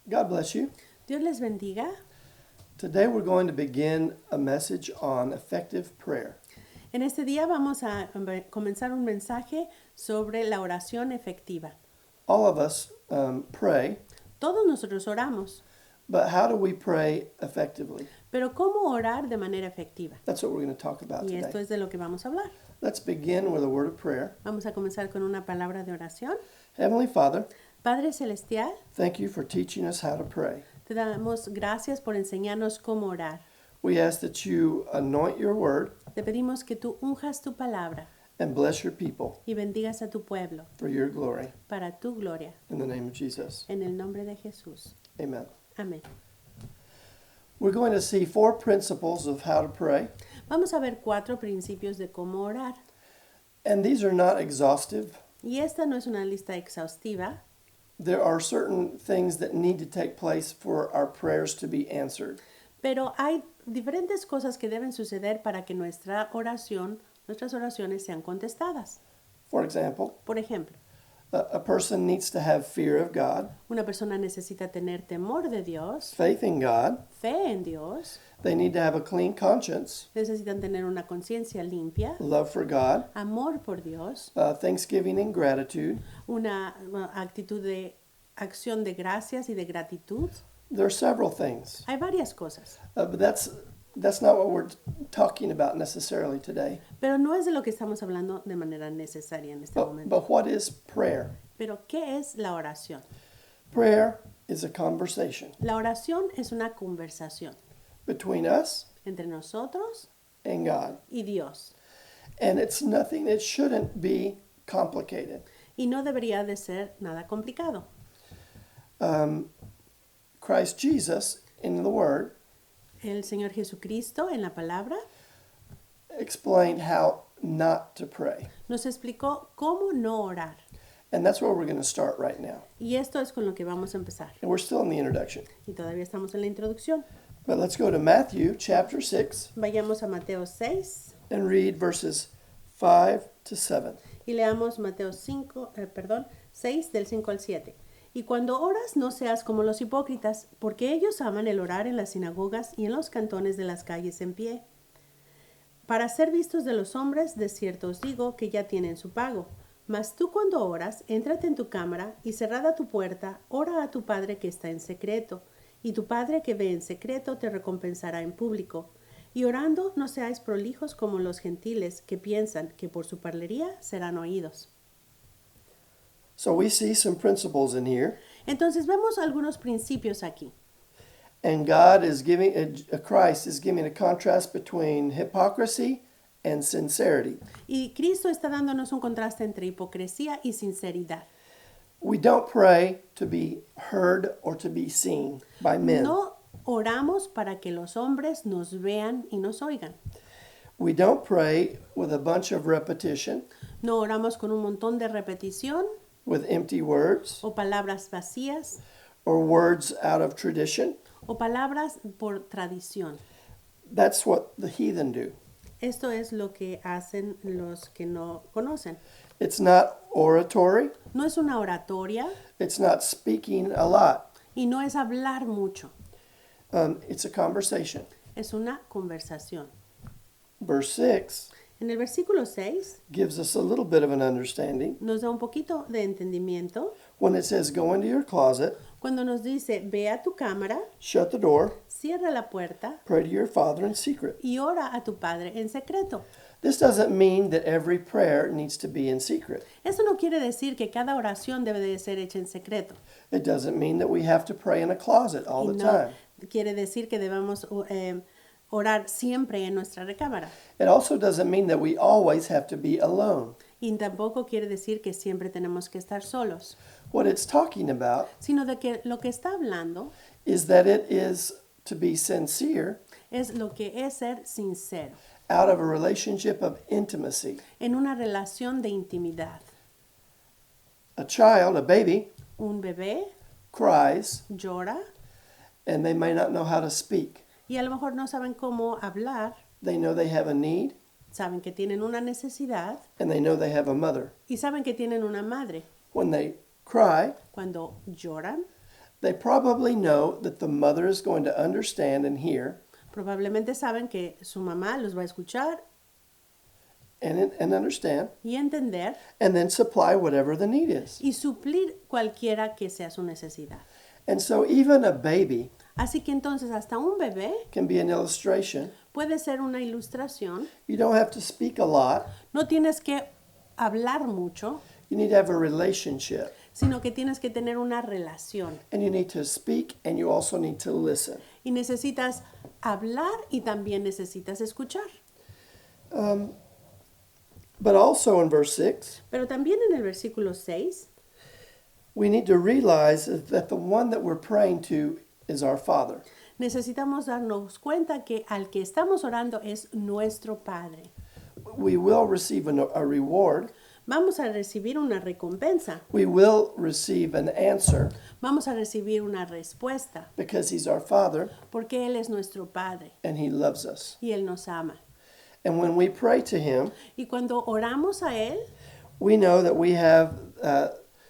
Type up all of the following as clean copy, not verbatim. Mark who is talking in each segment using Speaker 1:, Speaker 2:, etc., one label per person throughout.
Speaker 1: God bless you.
Speaker 2: Dios les bendiga.
Speaker 1: Today we're going to begin a message on effective prayer.
Speaker 2: En este día vamos a comenzar un mensaje sobre la oración efectiva.
Speaker 1: All of us pray,
Speaker 2: Todos nosotros oramos,
Speaker 1: but how do we pray effectively?
Speaker 2: pero ¿cómo orar de manera efectiva?
Speaker 1: That's what we're going to talk about
Speaker 2: Y esto
Speaker 1: today.
Speaker 2: es de lo que vamos a hablar.
Speaker 1: Let's begin with a word of prayer.
Speaker 2: Vamos a comenzar con una palabra de oración.
Speaker 1: Heavenly Father,
Speaker 2: Padre Celestial,
Speaker 1: thank you for teaching us how to pray.
Speaker 2: te damos gracias por enseñarnos cómo orar.
Speaker 1: We ask that you anoint your word
Speaker 2: Te pedimos que tú unjas tu palabra
Speaker 1: and bless your people
Speaker 2: y bendigas a tu pueblo
Speaker 1: for your glory.
Speaker 2: para tu gloria.
Speaker 1: In the name of Jesus.
Speaker 2: En el nombre de Jesús.
Speaker 1: Amen.
Speaker 2: Amén.
Speaker 1: We're going to see 4 principles of how to pray,
Speaker 2: Vamos a ver 4 principios de cómo orar.
Speaker 1: and these are not exhaustive.
Speaker 2: Y esta no es una lista exhaustiva.
Speaker 1: There are certain things that need to take place for our prayers to be answered.
Speaker 2: Pero hay diferentes cosas que deben suceder para que nuestras oraciones sean contestadas.
Speaker 1: For example,
Speaker 2: Por ejemplo,
Speaker 1: a person needs to have fear of God,
Speaker 2: una persona necesita tener temor de Dios,
Speaker 1: faith in God.
Speaker 2: fe en Dios,
Speaker 1: They need to have a clean conscience,
Speaker 2: necesitan tener una conciencia limpia,
Speaker 1: love for God,
Speaker 2: amor por Dios,
Speaker 1: thanksgiving and gratitude.
Speaker 2: una actitud de acción de gracias y de gratitud.
Speaker 1: There are several things,
Speaker 2: Hay varias cosas,
Speaker 1: but that's not what we're talking about necessarily today.
Speaker 2: pero no es de lo que estamos hablando de manera necesaria en este momento.
Speaker 1: But what is prayer?
Speaker 2: Pero, ¿qué es la oración?
Speaker 1: Prayer is a conversation
Speaker 2: La oración es una conversación
Speaker 1: between us
Speaker 2: entre nosotros
Speaker 1: and God.
Speaker 2: y Dios.
Speaker 1: And it's nothing, it shouldn't be complicated.
Speaker 2: Y no debería de ser nada complicado.
Speaker 1: Christ Jesus, in the Word,
Speaker 2: El Señor Jesucristo en la palabra
Speaker 1: explained how not to pray.
Speaker 2: nos explicó cómo no orar.
Speaker 1: And that's where we're going to start right now.
Speaker 2: Y esto es con lo que vamos a empezar.
Speaker 1: And we're still in the introduction.
Speaker 2: Y todavía estamos en la introducción.
Speaker 1: But let's go to Matthew chapter 6
Speaker 2: Vayamos a Mateo 6
Speaker 1: and read verses 5 to 7.
Speaker 2: y leamos Mateo 6 del 5 al 7. Y cuando oras no seas como los hipócritas, porque ellos aman el orar en las sinagogas y en los cantones de las calles en pie. Para ser vistos de los hombres, de cierto os digo que ya tienen su pago. Mas tú cuando oras, éntrate en tu cámara y cerrada tu puerta, ora a tu Padre que está en secreto, y tu Padre que ve en secreto te recompensará en público. Y orando no seáis prolijos como los gentiles que piensan que por su parlería serán oídos.
Speaker 1: So we see some principles in here.
Speaker 2: Entonces vemos algunos principios aquí.
Speaker 1: And God is giving, Christ is giving a contrast between hypocrisy and sincerity.
Speaker 2: Y Cristo está dándonos un contraste entre hipocresía y sinceridad.
Speaker 1: We don't pray to be heard or to be seen by men.
Speaker 2: No oramos para que los hombres nos vean y nos oigan.
Speaker 1: We don't pray with a bunch of repetition,
Speaker 2: No oramos con un montón de repetición
Speaker 1: with empty words,
Speaker 2: o palabras vacías
Speaker 1: or words out of tradition.
Speaker 2: o palabras por tradición.
Speaker 1: That's what the heathen do.
Speaker 2: Esto es lo que hacen los que no conocen.
Speaker 1: It's not oratory.
Speaker 2: No es una oratoria
Speaker 1: It's not speaking a lot.
Speaker 2: y no es hablar mucho.
Speaker 1: It's a conversation.
Speaker 2: Es una conversación.
Speaker 1: Verse 6
Speaker 2: En el versículo 6
Speaker 1: gives us a little bit of an understanding
Speaker 2: nos da un poquito de entendimiento
Speaker 1: when it says, go into your closet,
Speaker 2: cuando nos dice, ve a tu cámara,
Speaker 1: shut the door,
Speaker 2: cierra la puerta
Speaker 1: pray to your Father in secret.
Speaker 2: y ora a tu Padre en secreto.
Speaker 1: This doesn't mean that every prayer needs to be in secret.
Speaker 2: Eso no quiere decir que cada oración debe de ser hecha en secreto.
Speaker 1: It doesn't mean that we have to pray in a closet all
Speaker 2: Y
Speaker 1: the
Speaker 2: no
Speaker 1: time.
Speaker 2: quiere decir que debamos orar siempre en nuestra recámara.
Speaker 1: It also doesn't mean that we always have to be alone.
Speaker 2: Y tampoco quiere decir que siempre tenemos que estar solos,
Speaker 1: What it's talking about
Speaker 2: sino de que lo que está hablando
Speaker 1: is that it is to be sincere
Speaker 2: es lo que es ser sincero,
Speaker 1: out of a relationship of intimacy.
Speaker 2: en una relación de intimidad.
Speaker 1: A child, a baby,
Speaker 2: Un bebé
Speaker 1: cries
Speaker 2: llora
Speaker 1: and they may not know how to speak.
Speaker 2: y a lo mejor no saben cómo hablar,
Speaker 1: They know they have a need
Speaker 2: saben que tienen una necesidad
Speaker 1: and they know they have a mother.
Speaker 2: y saben que tienen una madre.
Speaker 1: When they cry,
Speaker 2: Cuando lloran,
Speaker 1: They probably know that the mother is going to understand and hear
Speaker 2: Probablemente saben que su mamá los va a escuchar
Speaker 1: and understand
Speaker 2: y entender
Speaker 1: and then supply whatever the need is.
Speaker 2: y suplir cualquiera que sea su necesidad.
Speaker 1: And so even a baby
Speaker 2: Así que entonces hasta un bebé
Speaker 1: can be an illustration.
Speaker 2: puede ser una ilustración.
Speaker 1: You don't have to speak a lot.
Speaker 2: No tienes que hablar mucho,
Speaker 1: You need to have a relationship.
Speaker 2: sino que tienes que tener una relación.
Speaker 1: And you need to speak and you also need to listen.
Speaker 2: Y necesitas hablar y también necesitas escuchar.
Speaker 1: But also in verse 6,
Speaker 2: Pero también en el versículo 6
Speaker 1: we need to realize that the one that we're praying to is our Father.
Speaker 2: necesitamos darnos cuenta que al que estamos orando es nuestro Padre.
Speaker 1: We will receive a reward.
Speaker 2: Vamos a recibir una recompensa,
Speaker 1: We will receive an answer
Speaker 2: vamos a recibir una respuesta,
Speaker 1: because He's our Father
Speaker 2: porque Él es nuestro Padre
Speaker 1: and He loves us.
Speaker 2: y Él nos ama.
Speaker 1: And when we pray to Him,
Speaker 2: Y cuando oramos a Él,
Speaker 1: we know that we have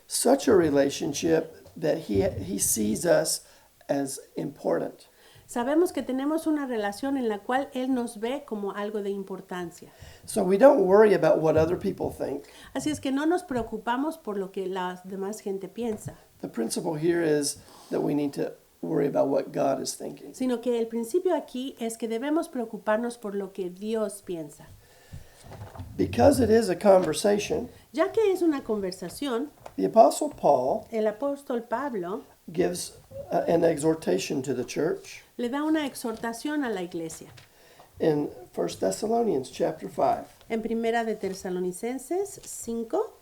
Speaker 1: such a relationship that He sees us as important.
Speaker 2: sabemos que tenemos una relación en la cual Él nos ve como algo de importancia.
Speaker 1: So we don't worry about what other people think.
Speaker 2: Así es que no nos preocupamos por lo que la demás gente piensa,
Speaker 1: The principle here is that we need to worry about what God is thinking.
Speaker 2: sino que el principio aquí es que debemos preocuparnos por lo que Dios piensa.
Speaker 1: Because it is a conversation,
Speaker 2: Ya que es una conversación,
Speaker 1: the Apostle Paul
Speaker 2: el apóstol Pablo
Speaker 1: gives an exhortation to the church
Speaker 2: le da una exhortación a la iglesia.
Speaker 1: in 1 Thessalonians chapter 5.
Speaker 2: En Primera de Tesalonicenses 5,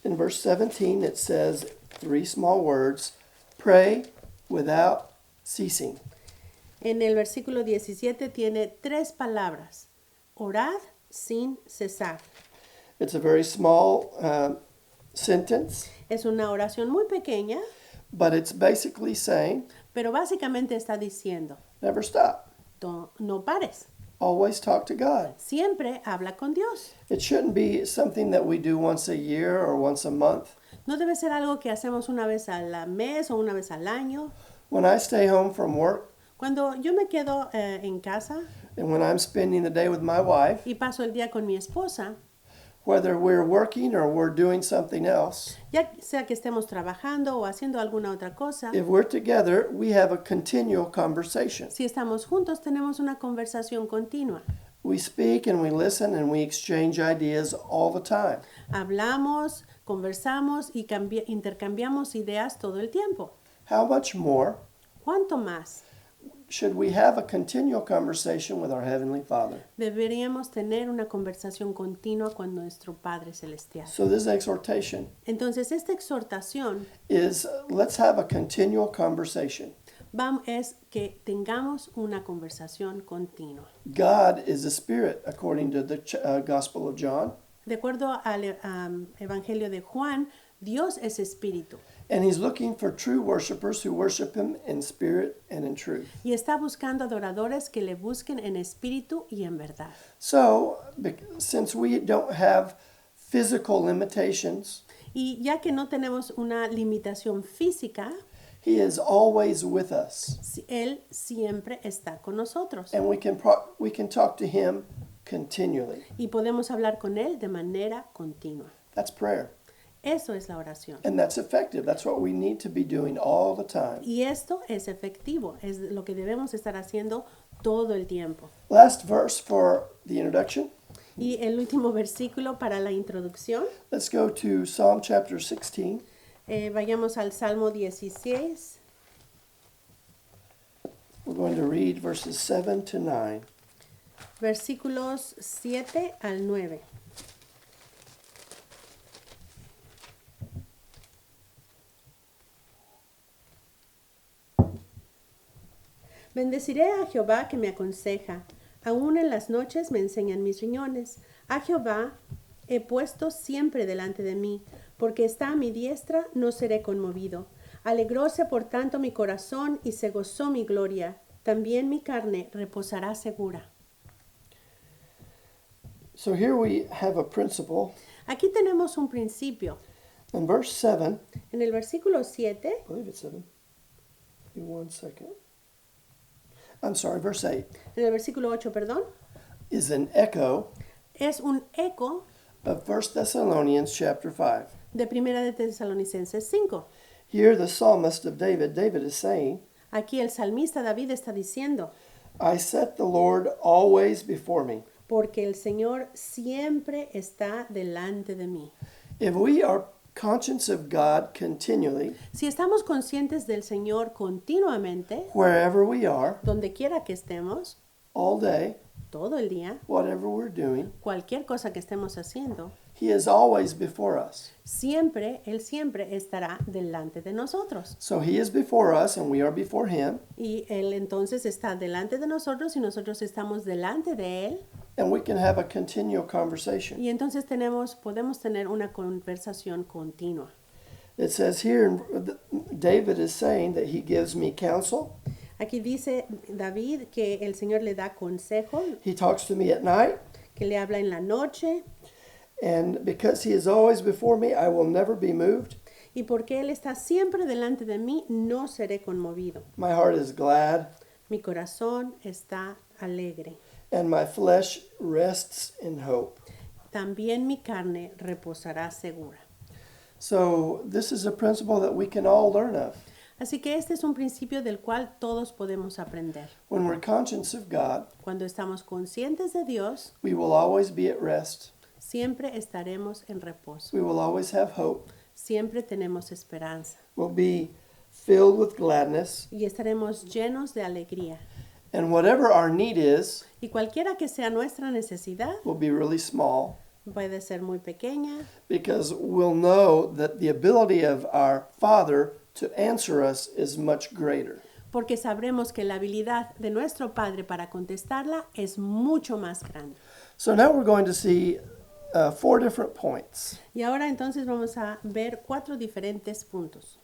Speaker 1: In verse 17, it says three small words, pray without ceasing.
Speaker 2: en el versículo 17 tiene 3 palabras: orad sin cesar.
Speaker 1: It's a very small sentence,
Speaker 2: Es una oración muy pequeña,
Speaker 1: but it's basically saying,
Speaker 2: pero básicamente está diciendo,
Speaker 1: never stop.
Speaker 2: no pares,
Speaker 1: Always talk to God.
Speaker 2: siempre habla con Dios.
Speaker 1: It shouldn't be something that we do once a year or once a month.
Speaker 2: No debe ser algo que hacemos una vez al mes o una vez al año.
Speaker 1: When I stay home from work
Speaker 2: Cuando yo me quedo en casa
Speaker 1: and when I'm spending the day with my wife,
Speaker 2: y paso el día con mi esposa,
Speaker 1: whether we're working or we're doing something else,
Speaker 2: ya sea que estemos trabajando o haciendo alguna otra cosa,
Speaker 1: if we're together, we have a continual conversation.
Speaker 2: si estamos juntos tenemos una conversación continua.
Speaker 1: We speak and we listen and we exchange ideas all the time.
Speaker 2: Hablamos, conversamos y intercambiamos ideas todo el tiempo.
Speaker 1: How much more
Speaker 2: ¿Cuánto más
Speaker 1: should we have a continual conversation with our Heavenly Father?
Speaker 2: deberíamos tener una conversación continua con nuestro Padre Celestial?
Speaker 1: So this exhortation
Speaker 2: Entonces, esta exhortación
Speaker 1: is let's have a continual conversation.
Speaker 2: es que tengamos una conversación continua.
Speaker 1: God is a spirit, according to the Gospel of John,
Speaker 2: De acuerdo al Evangelio de Juan, Dios es espíritu
Speaker 1: and He's looking for true worshipers who worship Him in spirit and in truth.
Speaker 2: y está buscando adoradores que le busquen en espíritu y en verdad.
Speaker 1: So, since we don't have physical limitations,
Speaker 2: Y ya que no tenemos una limitación física,
Speaker 1: He is always with us,
Speaker 2: Él siempre está con nosotros
Speaker 1: and we can talk to Him continually.
Speaker 2: y podemos hablar con Él de manera continua.
Speaker 1: That's prayer,
Speaker 2: Eso es la oración.
Speaker 1: and that's effective. That's what we need to be doing all the time.
Speaker 2: Y esto es efectivo, es lo que debemos estar haciendo todo el tiempo.
Speaker 1: Last verse for the introduction.
Speaker 2: Y el último versículo para la introducción,
Speaker 1: Let's go to Psalm chapter 16.
Speaker 2: vayamos al Salmo 16,
Speaker 1: We're going to read verses 7 to 9.
Speaker 2: versículos 7 al 9. Bendeciré a Jehová que me aconseja, aún en las noches me enseñan mis riñones. A Jehová he puesto siempre delante de mí, porque está a mi diestra, no seré conmovido. Alegróse por tanto mi corazón y se gozó mi gloria. También mi carne reposará segura.
Speaker 1: So here we have a principle.
Speaker 2: Aquí tenemos un principio.
Speaker 1: In verse 7,
Speaker 2: En el versículo 7,
Speaker 1: I believe it's 7. Give me 1 second. I'm sorry, verse 8
Speaker 2: En el versículo 8, perdón,
Speaker 1: is an echo
Speaker 2: es un eco
Speaker 1: of 1 Thessalonians chapter 5.
Speaker 2: de Primera de Tesalonicenses 5.
Speaker 1: Here the psalmist of David is saying,
Speaker 2: Aquí el salmista David está diciendo,
Speaker 1: I set the Lord always before me.
Speaker 2: porque el Señor siempre está delante de mí.
Speaker 1: If we are conscious of God continually,
Speaker 2: Si estamos conscientes del Señor continuamente,
Speaker 1: wherever we are,
Speaker 2: donde quiera que estemos,
Speaker 1: all day,
Speaker 2: todo el día,
Speaker 1: whatever we're doing,
Speaker 2: cualquier cosa que estemos haciendo,
Speaker 1: He is always before us.
Speaker 2: Él siempre estará delante de nosotros.
Speaker 1: So He is before us and we are before Him,
Speaker 2: Y Él entonces está delante de nosotros y nosotros estamos delante de Él.
Speaker 1: and we can have a continual conversation.
Speaker 2: Y entonces podemos tener una conversación continua.
Speaker 1: It says here, David is saying that He gives me counsel.
Speaker 2: Aquí dice David que el Señor le da consejo,
Speaker 1: He talks to me at night,
Speaker 2: que le habla en la noche,
Speaker 1: and because He is always before me, I will never be moved.
Speaker 2: y porque Él está siempre delante de mí, no seré conmovido.
Speaker 1: My heart is glad,
Speaker 2: Mi corazón está alegre.
Speaker 1: and my flesh rests in hope.
Speaker 2: También mi carne reposará segura.
Speaker 1: So this is a principle that we can all learn of.
Speaker 2: Así que este es un principio del cual todos podemos aprender.
Speaker 1: When we're conscious of God,
Speaker 2: Cuando estamos conscientes de Dios,
Speaker 1: we will always be at rest.
Speaker 2: siempre estaremos en reposo.
Speaker 1: We will always have hope.
Speaker 2: Siempre tenemos esperanza
Speaker 1: We'll be filled with gladness.
Speaker 2: y estaremos llenos de alegría.
Speaker 1: And whatever our need is,
Speaker 2: Y cualquiera que sea nuestra necesidad,
Speaker 1: will be really small
Speaker 2: puede ser muy pequeña,
Speaker 1: because we'll know that the ability of our Father to answer us is much greater.
Speaker 2: porque sabremos que la habilidad de nuestro Padre para contestarla es mucho más grande.
Speaker 1: So now we're going to see 4 different points.
Speaker 2: Y ahora entonces vamos a ver 4 diferentes puntos.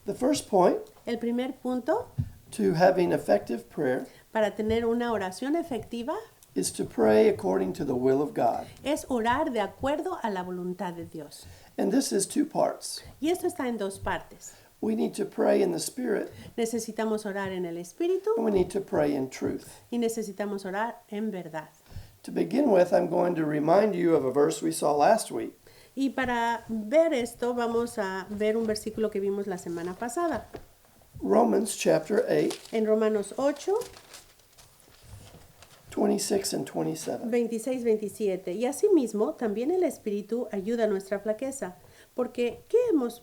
Speaker 1: The first point,
Speaker 2: El primer punto,
Speaker 1: to having effective prayer,
Speaker 2: para tener una oración efectiva,
Speaker 1: is to pray according to the will of God.
Speaker 2: es orar de acuerdo a la voluntad de Dios.
Speaker 1: And this is 2 parts.
Speaker 2: Y esto está en 2 partes.
Speaker 1: We need to pray in the Spirit,
Speaker 2: Necesitamos orar en el Espíritu
Speaker 1: and we need to pray in truth.
Speaker 2: y necesitamos orar en verdad.
Speaker 1: To begin with, I'm going to remind you of a verse we saw last week.
Speaker 2: Y para ver esto vamos a ver un versículo que vimos la semana pasada.
Speaker 1: Romans chapter 8,
Speaker 2: En Romanos 8,
Speaker 1: 26 and 27.
Speaker 2: 26-27. Y asimismo, también el Espíritu ayuda a nuestra flaqueza, porque ¿qué hemos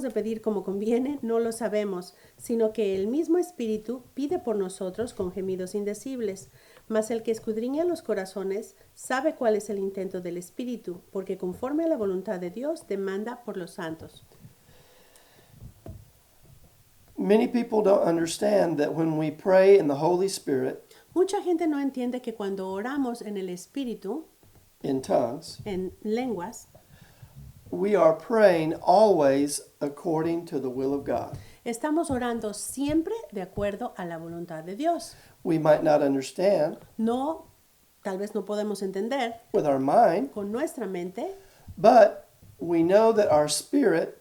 Speaker 2: de pedir como conviene? No lo sabemos, sino que el mismo Espíritu pide por nosotros con gemidos indecibles. Mas el que escudriña los corazones sabe cuál es el intento del Espíritu, porque conforme a la voluntad de Dios demanda por los santos.
Speaker 1: Many people don't understand that when we pray in the Holy Spirit
Speaker 2: Mucha gente no entiende que cuando oramos en el Espíritu,
Speaker 1: in tongues,
Speaker 2: en lenguas,
Speaker 1: we are praying always according to the will of God.
Speaker 2: estamos orando siempre de acuerdo a la voluntad de Dios.
Speaker 1: We might not understand
Speaker 2: No, tal vez no podemos entender
Speaker 1: with our mind,
Speaker 2: con nuestra mente,
Speaker 1: but we know that our spirit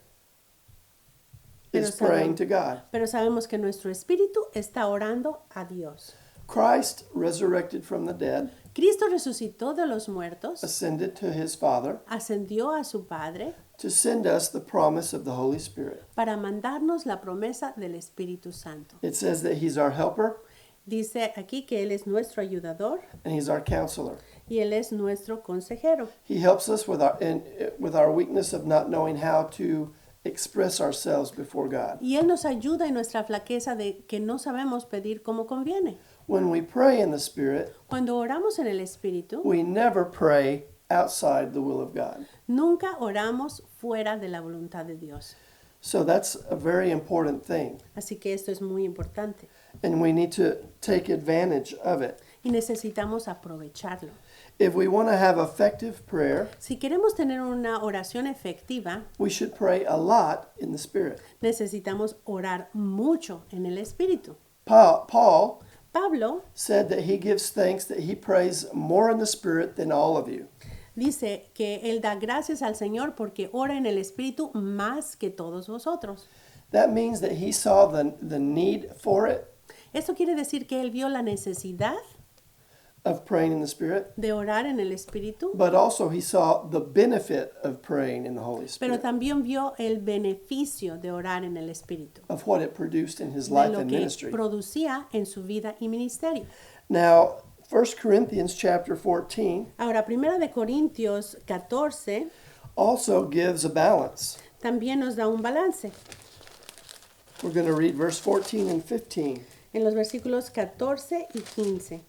Speaker 1: is
Speaker 2: Pero
Speaker 1: praying to God.
Speaker 2: pero sabemos que nuestro espíritu está orando a Dios.
Speaker 1: Christ resurrected from the dead,
Speaker 2: Cristo resucitó de los muertos,
Speaker 1: ascended to his Father
Speaker 2: ascendió a su Padre
Speaker 1: to send us the promise of the Holy Spirit.
Speaker 2: para mandarnos la promesa del Espíritu Santo.
Speaker 1: It says that he's our helper
Speaker 2: Dice aquí que Él es nuestro ayudador
Speaker 1: and he's our counselor.
Speaker 2: y Él es nuestro consejero.
Speaker 1: He helps us with our weakness of not knowing how to express ourselves before God.
Speaker 2: Y Él nos ayuda en nuestra flaqueza de que no sabemos pedir como conviene.
Speaker 1: When we pray in the Spirit,
Speaker 2: Cuando oramos en el Espíritu,
Speaker 1: we never pray outside the will of God.
Speaker 2: nunca oramos fuera de la voluntad de Dios.
Speaker 1: So that's a very important thing,
Speaker 2: Así que esto es muy importante
Speaker 1: and we need to take advantage of it.
Speaker 2: y necesitamos aprovecharlo.
Speaker 1: If we want to have effective prayer,
Speaker 2: Si queremos tener una oración efectiva,
Speaker 1: we should pray a lot in the Spirit.
Speaker 2: necesitamos orar mucho en el Espíritu.
Speaker 1: Paul
Speaker 2: Pablo
Speaker 1: said that he gives thanks that he prays more in the Spirit than all of you.
Speaker 2: dice que él da gracias al Señor porque ora en el Espíritu más que todos vosotros.
Speaker 1: That means that he saw the need for it,
Speaker 2: Esto quiere decir que él vio la necesidad
Speaker 1: of praying in the Spirit,
Speaker 2: de orar en el Espíritu,
Speaker 1: but also he saw the benefit of praying in the Holy
Speaker 2: pero
Speaker 1: Spirit,
Speaker 2: también vio el beneficio de orar en el Espíritu,
Speaker 1: of what it produced in his
Speaker 2: de
Speaker 1: life
Speaker 2: lo
Speaker 1: and
Speaker 2: que
Speaker 1: ministry.
Speaker 2: producía en su vida y ministerio.
Speaker 1: Now, 1 Corinthians chapter 14
Speaker 2: Ahora, Primera de Corintios 14
Speaker 1: also gives a balance.
Speaker 2: también nos da un balance.
Speaker 1: We're going to read verse 14 and 15.
Speaker 2: En los versículos 14 y 15.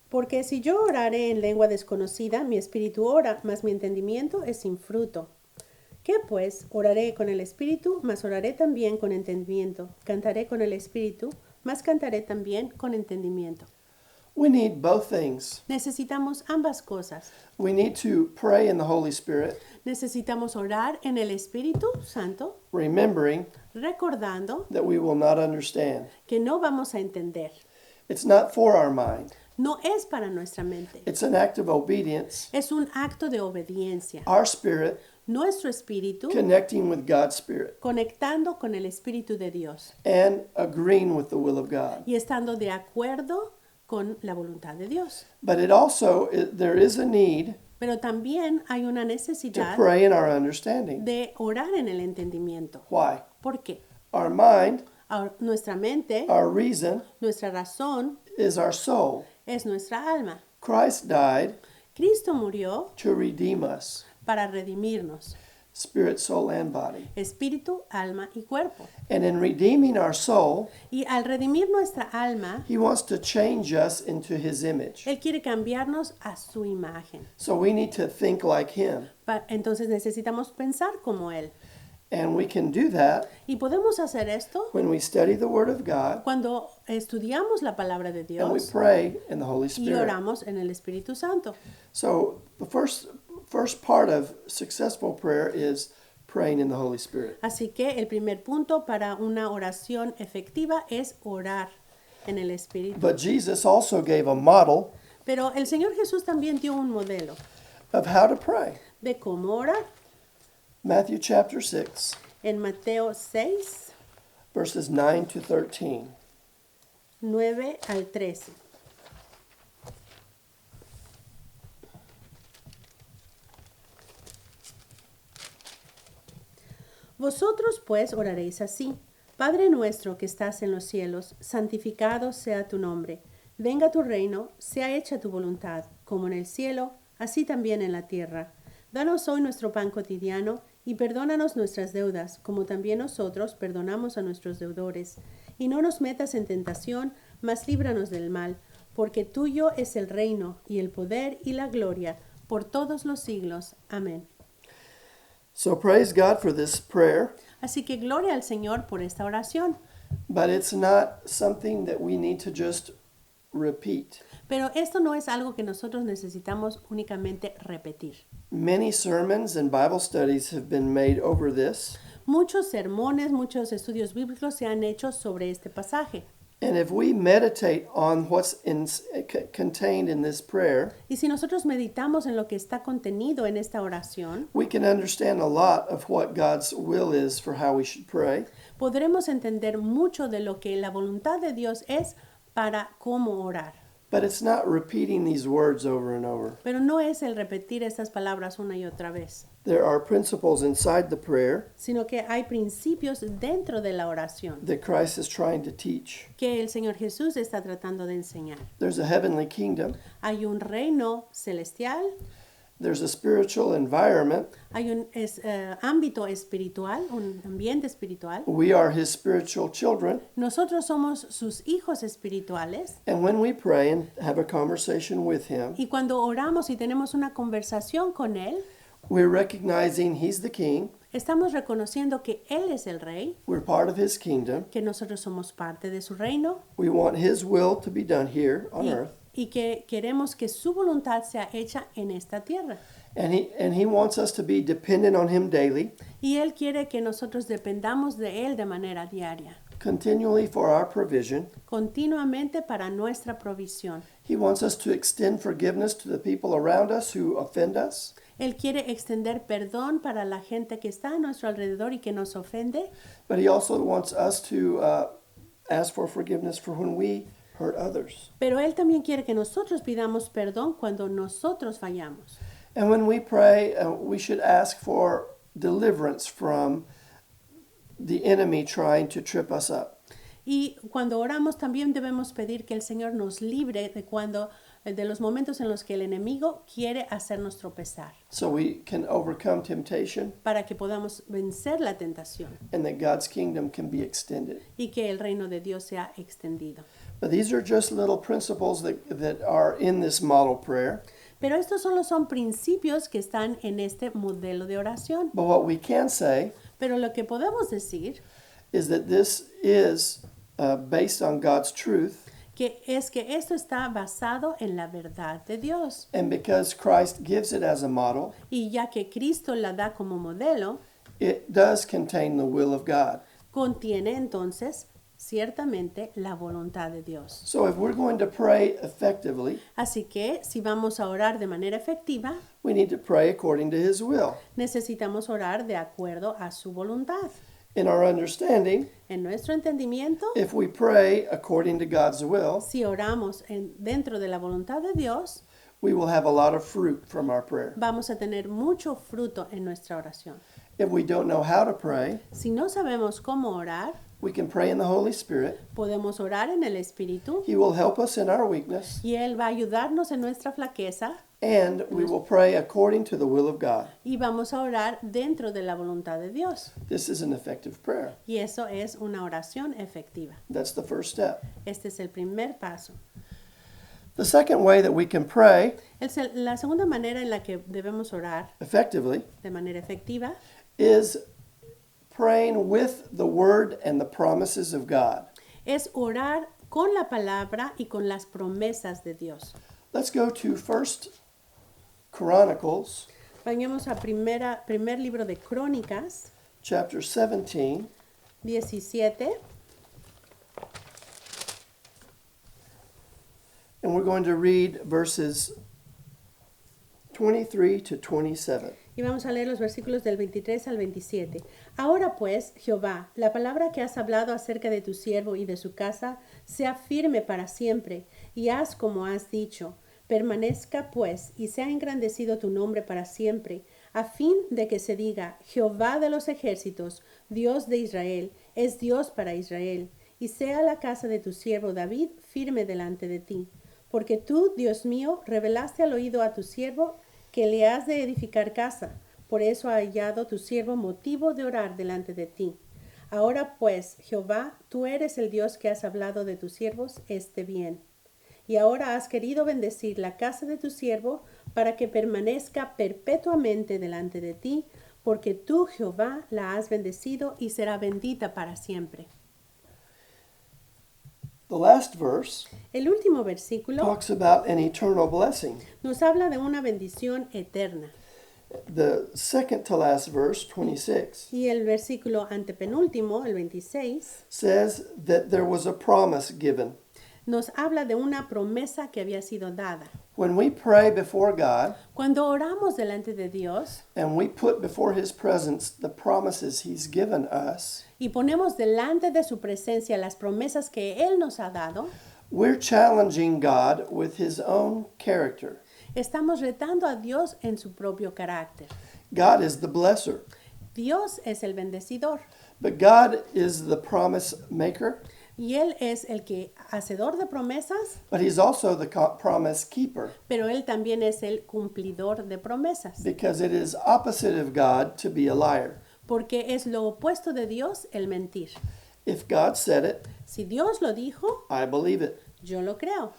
Speaker 2: Porque si yo orare en lengua desconocida, mi espíritu ora, mas mi entendimiento es sin fruto. ¿Qué pues? Oraré con el espíritu, mas oraré también con entendimiento. Cantaré con el espíritu, mas cantaré también con entendimiento.
Speaker 1: We need both things.
Speaker 2: Necesitamos ambas cosas.
Speaker 1: We need to pray in the Holy Spirit,
Speaker 2: Necesitamos orar en el Espíritu Santo,
Speaker 1: remembering
Speaker 2: recordando
Speaker 1: that we will not understand.
Speaker 2: que no vamos a entender.
Speaker 1: It's not for our mind.
Speaker 2: No es para nuestra mente.
Speaker 1: It's an act of obedience.
Speaker 2: Es un acto de obediencia.
Speaker 1: Our spirit
Speaker 2: Nuestro espíritu
Speaker 1: connecting with God's Spirit
Speaker 2: conectando con el Espíritu de Dios
Speaker 1: and agreeing with the will of God.
Speaker 2: y estando de acuerdo con la voluntad de Dios.
Speaker 1: But it also, there is a need
Speaker 2: Pero también hay una
Speaker 1: to
Speaker 2: necesidad
Speaker 1: pray in our understanding.
Speaker 2: de orar en el entendimiento.
Speaker 1: Why?
Speaker 2: ¿Por qué?
Speaker 1: Our mind,
Speaker 2: Nuestra mente,
Speaker 1: our reason,
Speaker 2: nuestra razón
Speaker 1: is our soul.
Speaker 2: es nuestra alma.
Speaker 1: Christ died
Speaker 2: Cristo murió
Speaker 1: to redeem us,
Speaker 2: para redimirnos,
Speaker 1: spirit, soul, and body.
Speaker 2: espíritu, alma y cuerpo.
Speaker 1: And in redeeming our soul,
Speaker 2: Y al redimir nuestra alma,
Speaker 1: He wants to change us into His image.
Speaker 2: Él quiere cambiarnos a su imagen.
Speaker 1: So we need to think like Him.
Speaker 2: Entonces necesitamos pensar como Él.
Speaker 1: And we can do that
Speaker 2: Y podemos hacer esto
Speaker 1: when we study the Word of God
Speaker 2: cuando estudiamos la palabra de
Speaker 1: and we
Speaker 2: Dios
Speaker 1: pray in the Holy
Speaker 2: y
Speaker 1: Spirit.
Speaker 2: oramos en el Espíritu Santo.
Speaker 1: So the first part of successful prayer is praying in the Holy Spirit.
Speaker 2: Así que el primer punto para una oración efectiva es orar en el Espíritu.
Speaker 1: But Jesus also gave a model
Speaker 2: Pero el Señor Jesús también dio un modelo
Speaker 1: of how to pray.
Speaker 2: de cómo orar.
Speaker 1: Matthew chapter 6,
Speaker 2: En Mateo 6,
Speaker 1: verses 9 to 13.
Speaker 2: 9 al 13. Vosotros pues oraréis así: Padre nuestro que estás en los cielos, santificado sea tu nombre. Venga tu reino, sea hecha tu voluntad, como en el cielo, así también en la tierra. Danos hoy nuestro pan cotidiano y perdónanos nuestras deudas, como también nosotros perdonamos a nuestros deudores. Y no nos metas en tentación, mas líbranos del mal, porque tuyo es el reino y el poder y la gloria por todos los siglos. Amén.
Speaker 1: So praise God for this prayer,
Speaker 2: Así que gloria al Señor por esta oración.
Speaker 1: but it's not something that we need to just repeat.
Speaker 2: Pero esto no es algo que nosotros necesitamos únicamente repetir.
Speaker 1: Many sermons and Bible studies have been made over this,
Speaker 2: Muchos sermones, muchos estudios bíblicos se han hecho sobre este pasaje.
Speaker 1: and if we meditate on what's contained in this prayer,
Speaker 2: Y si nosotros meditamos en lo que está contenido en esta oración,
Speaker 1: we can understand a lot of what God's will is for how we should pray.
Speaker 2: podremos entender mucho de lo que la voluntad de Dios es para cómo orar.
Speaker 1: But it's not repeating these words over and over.
Speaker 2: Pero no es el repetir estas palabras una y otra vez,
Speaker 1: There are principles inside the prayer
Speaker 2: sino que hay principios dentro de la oración
Speaker 1: that Christ is trying to teach.
Speaker 2: que el Señor Jesús está tratando de enseñar.
Speaker 1: There's a heavenly kingdom,
Speaker 2: Hay un reino celestial,
Speaker 1: there's a spiritual environment.
Speaker 2: hay un ámbito espiritual, un ambiente espiritual.
Speaker 1: We are His spiritual children.
Speaker 2: Nosotros somos sus hijos espirituales
Speaker 1: And when we pray and have a conversation with Him,
Speaker 2: y cuando oramos y tenemos una conversación con Él,
Speaker 1: we're recognizing He's the King.
Speaker 2: estamos reconociendo que Él es el Rey,
Speaker 1: We're part of His kingdom.
Speaker 2: que nosotros somos parte de su reino
Speaker 1: We want His will to be done here on earth.
Speaker 2: y que queremos que su voluntad sea hecha en esta tierra.
Speaker 1: And he wants us to be dependent on Him daily.
Speaker 2: Y Él quiere que nosotros dependamos de Él de manera diaria.
Speaker 1: continually for our provision.
Speaker 2: continuamente para nuestra provisión.
Speaker 1: He wants us to extend forgiveness to the people around us who offend us.
Speaker 2: Él quiere extender perdón para la gente que está a nuestro alrededor y que nos ofende,
Speaker 1: But he also wants us to ask for forgiveness for when we hurt others.
Speaker 2: pero Él también quiere que nosotros pidamos perdón cuando nosotros fallamos.
Speaker 1: And when we pray, we should ask for deliverance from the enemy trying to trip us up.
Speaker 2: Y cuando oramos también debemos pedir que el Señor nos libre de los momentos en los que el enemigo quiere hacernos tropezar,
Speaker 1: So we can overcome temptation
Speaker 2: para que podamos vencer la tentación
Speaker 1: and that God's kingdom can be extended.
Speaker 2: y que el reino de Dios sea extendido.
Speaker 1: But these are just little principles that are in this model prayer.
Speaker 2: Pero estos solo son principios que están en este modelo de oración.
Speaker 1: But what we can say
Speaker 2: Pero lo que podemos decir
Speaker 1: is that this is based on God's truth.
Speaker 2: que esto está basado en la verdad de Dios.
Speaker 1: And because Christ gives it as a model,
Speaker 2: Y ya que Cristo la da como modelo,
Speaker 1: it does contain the will of God.
Speaker 2: contiene entonces ciertamente la voluntad de Dios.
Speaker 1: So if we're going to pray effectively,
Speaker 2: Así que si vamos a orar de manera efectiva,
Speaker 1: we need to pray according to His will.
Speaker 2: necesitamos orar de acuerdo a su voluntad.
Speaker 1: In our understanding,
Speaker 2: En nuestro entendimiento,
Speaker 1: if we pray according to God's will,
Speaker 2: si oramos dentro de la voluntad de Dios,
Speaker 1: we will have a lot of fruit from our prayer.
Speaker 2: vamos a tener mucho fruto en nuestra oración.
Speaker 1: If we don't know how to pray,
Speaker 2: Si no sabemos cómo orar,
Speaker 1: we can pray in the Holy Spirit.
Speaker 2: podemos orar en el Espíritu
Speaker 1: He will help us in our weakness,
Speaker 2: y Él va a ayudarnos en nuestra flaqueza
Speaker 1: and we will pray according to the will of God.
Speaker 2: y vamos a orar dentro de la voluntad de Dios.
Speaker 1: This is an effective prayer.
Speaker 2: Y eso es una oración efectiva.
Speaker 1: That's the first step.
Speaker 2: Este es el primer paso.
Speaker 1: The second way that we can pray
Speaker 2: La segunda manera en la que debemos orar
Speaker 1: effectively
Speaker 2: de manera efectiva
Speaker 1: is praying with the word and the promises of God.
Speaker 2: es orar con la palabra y con las promesas de Dios.
Speaker 1: Let's go to First Chronicles
Speaker 2: Vayamos a primer libro de Crónicas,
Speaker 1: chapter 17,
Speaker 2: 17,
Speaker 1: and we're going to read verses 23 to 27.
Speaker 2: y vamos a leer los versículos del 23 al 27. Ahora pues, Jehová, la palabra que has hablado acerca de tu siervo y de su casa, sea firme para siempre, y haz como has dicho. Permanezca pues, y sea engrandecido tu nombre para siempre, a fin de que se diga, Jehová de los ejércitos, Dios de Israel, es Dios para Israel, y sea la casa de tu siervo David firme delante de ti. Porque tú, Dios mío, revelaste al oído a tu siervo que le has de edificar casa. Por eso ha hallado tu siervo motivo de orar delante de ti. Ahora pues, Jehová, tú eres el Dios que has hablado de tus siervos este bien. Y ahora has querido bendecir la casa de tu siervo para que permanezca perpetuamente delante de ti, porque tú, Jehová, la has bendecido y será bendita para siempre.
Speaker 1: The last verse
Speaker 2: El último versículo
Speaker 1: talks about an eternal blessing.
Speaker 2: nos habla de una bendición eterna.
Speaker 1: The second to last verse, 26,
Speaker 2: Y el versículo antepenúltimo, el 26,
Speaker 1: says that there was a promise given.
Speaker 2: nos habla de una promesa que había sido dada.
Speaker 1: When we pray before God
Speaker 2: Cuando oramos delante de Dios
Speaker 1: and we put before His presence the promises He's given us,
Speaker 2: y ponemos delante de su presencia las promesas que Él nos ha dado,
Speaker 1: we're challenging God with His own character.
Speaker 2: estamos retando a Dios en su propio carácter.
Speaker 1: God is the blesser,
Speaker 2: Dios es el bendecidor
Speaker 1: but God is the promise maker,
Speaker 2: y Él es el que hacedor de promesas,
Speaker 1: but He's also the promise keeper,
Speaker 2: pero Él también es el cumplidor de promesas,
Speaker 1: because it is opposite of God to be a liar.
Speaker 2: porque es lo opuesto de Dios el mentir.
Speaker 1: If God said it,
Speaker 2: Si Dios lo dijo,
Speaker 1: I believe it.
Speaker 2: yo lo creo.